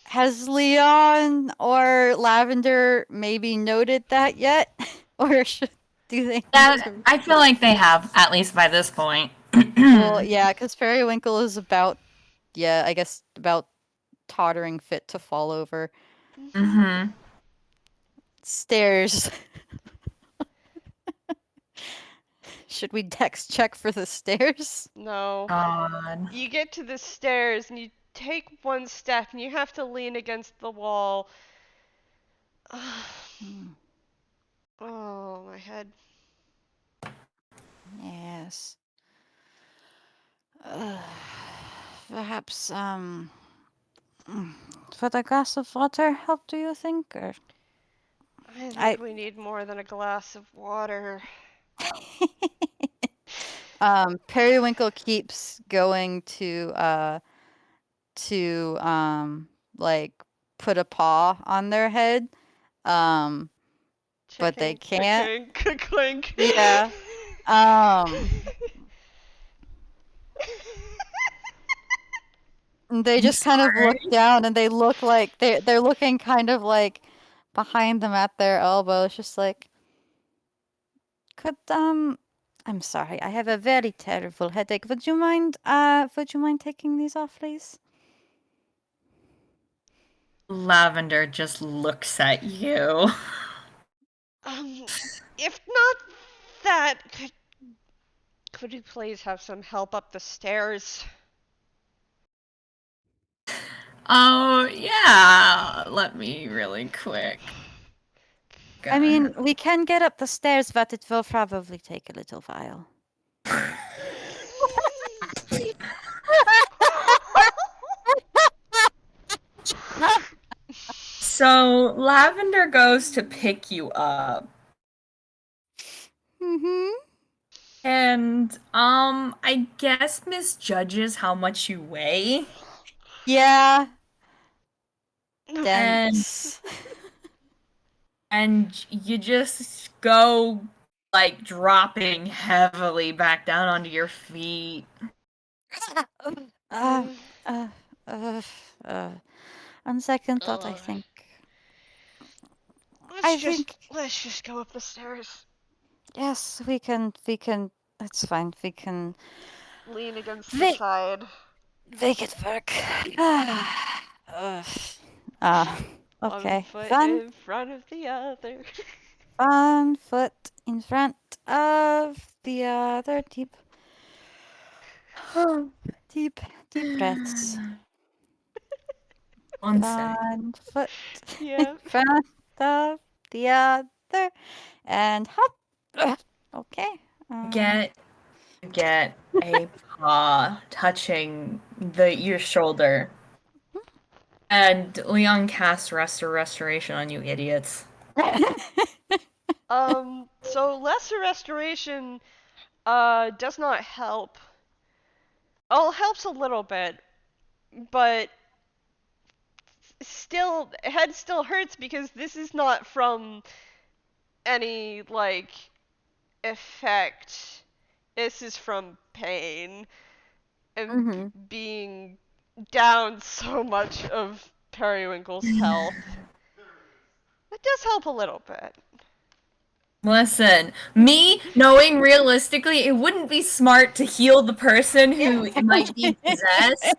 Has Leon or Lavender maybe noted that yet, or do they need That to? I feel like they have, at least by this point. Well, yeah, because Periwinkle is about, yeah, I guess about tottering fit to fall over Mm-hmm. Mm-hmm. stairs. Should we dex check for the stairs? No. God. You get to the stairs and you take one step and you have to lean against the wall. Hmm, Oh, my head. yes. Uh, Perhaps, would a glass of water help, do you think? Or I I. think we need more than a glass of water. Periwinkle keeps going to like put a paw on their head. Um, but they Chicken, can't. clink, clink. Yeah. Um, they I'm just kind of look sorry. down and they look like they're looking kind of like behind them at their elbows, just like could I'm sorry, I have a very terrible headache. Would you mind taking these off, please? Lavender just looks at you. Um, if not that, could you please have some help up the stairs? Oh, yeah. Let me really quick. I mean, Gonna we can get up the stairs, but it will probably take a little while. So Lavender goes to pick you up. Mm-hmm. And I guess misjudges how much you weigh. Yeah, And dense. and you just go, like, dropping heavily back down onto your feet. uh, uh, uh, uh, on second thought, Ugh. I think, Let's just go up the stairs. yes, we can, that's fine, we can Lean against the make, side. make it work. One Okay, foot in front of the other. one foot in front of the other, deep, deep breaths. One sec. One foot in Yeah. front of the other, and hop. Okay. Get a paw touching your shoulder. And Leon casts restoration on you idiots. So lesser restoration, does not help. Oh, helps a little bit, but still, head still hurts because this is not from any, like, effect. This is from pain and Mhm. being down so much of Periwinkle's health. It does help a little bit. Listen, me knowing realistically, it wouldn't be smart to heal the person who might be possessed.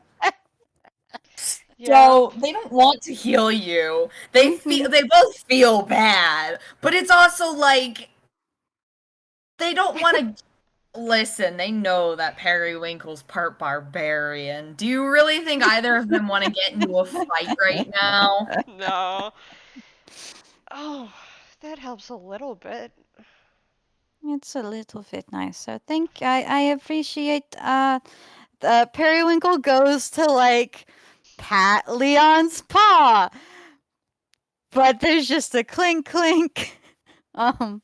Yeah. So they don't want to heal you. Mhm. They both feel bad, but it's also like they don't want to listen. They know that Periwinkle's part barbarian. Do you really think either of them want to get into a fight right now? No. Oh, that helps a little bit. It's a little bit nicer. I appreciate Periwinkle goes to like pat Leon's paw. But there's just a clink clink. And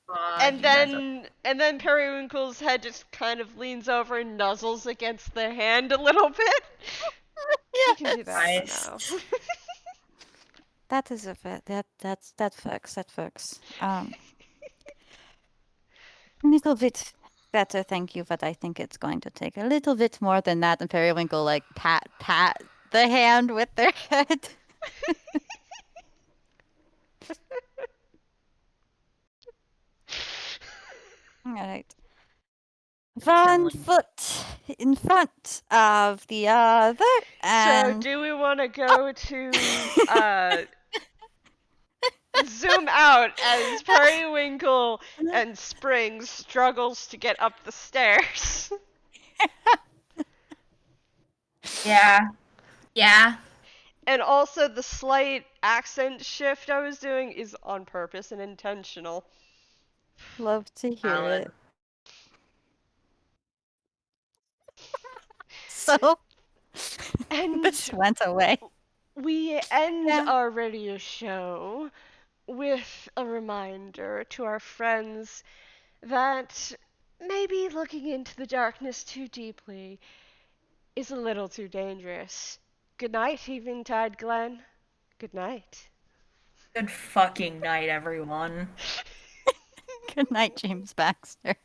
You guys are. then Periwinkle's head just kind of leans over and nuzzles against the hand a little bit. You can do that for Yes. now. That is a bit that works. That works. A little bit better, thank you, but I think it's going to take a little bit more than that. And Periwinkle like pat the hand with their head. All right. One Chilling. foot in front of the other, So, and do we want to go to zoom out as Periwinkle and Spring struggles to get up the stairs? Yeah. Yeah. And also, the slight accent shift I was doing is on purpose and intentional. love to hear Valid. it. So this And went away. we end Yeah. our radio show with a reminder to our friends that maybe looking into the darkness too deeply is a little too dangerous. Good night, Eventide Glen. Good night. Good fucking night, everyone. Good night, James Baxter.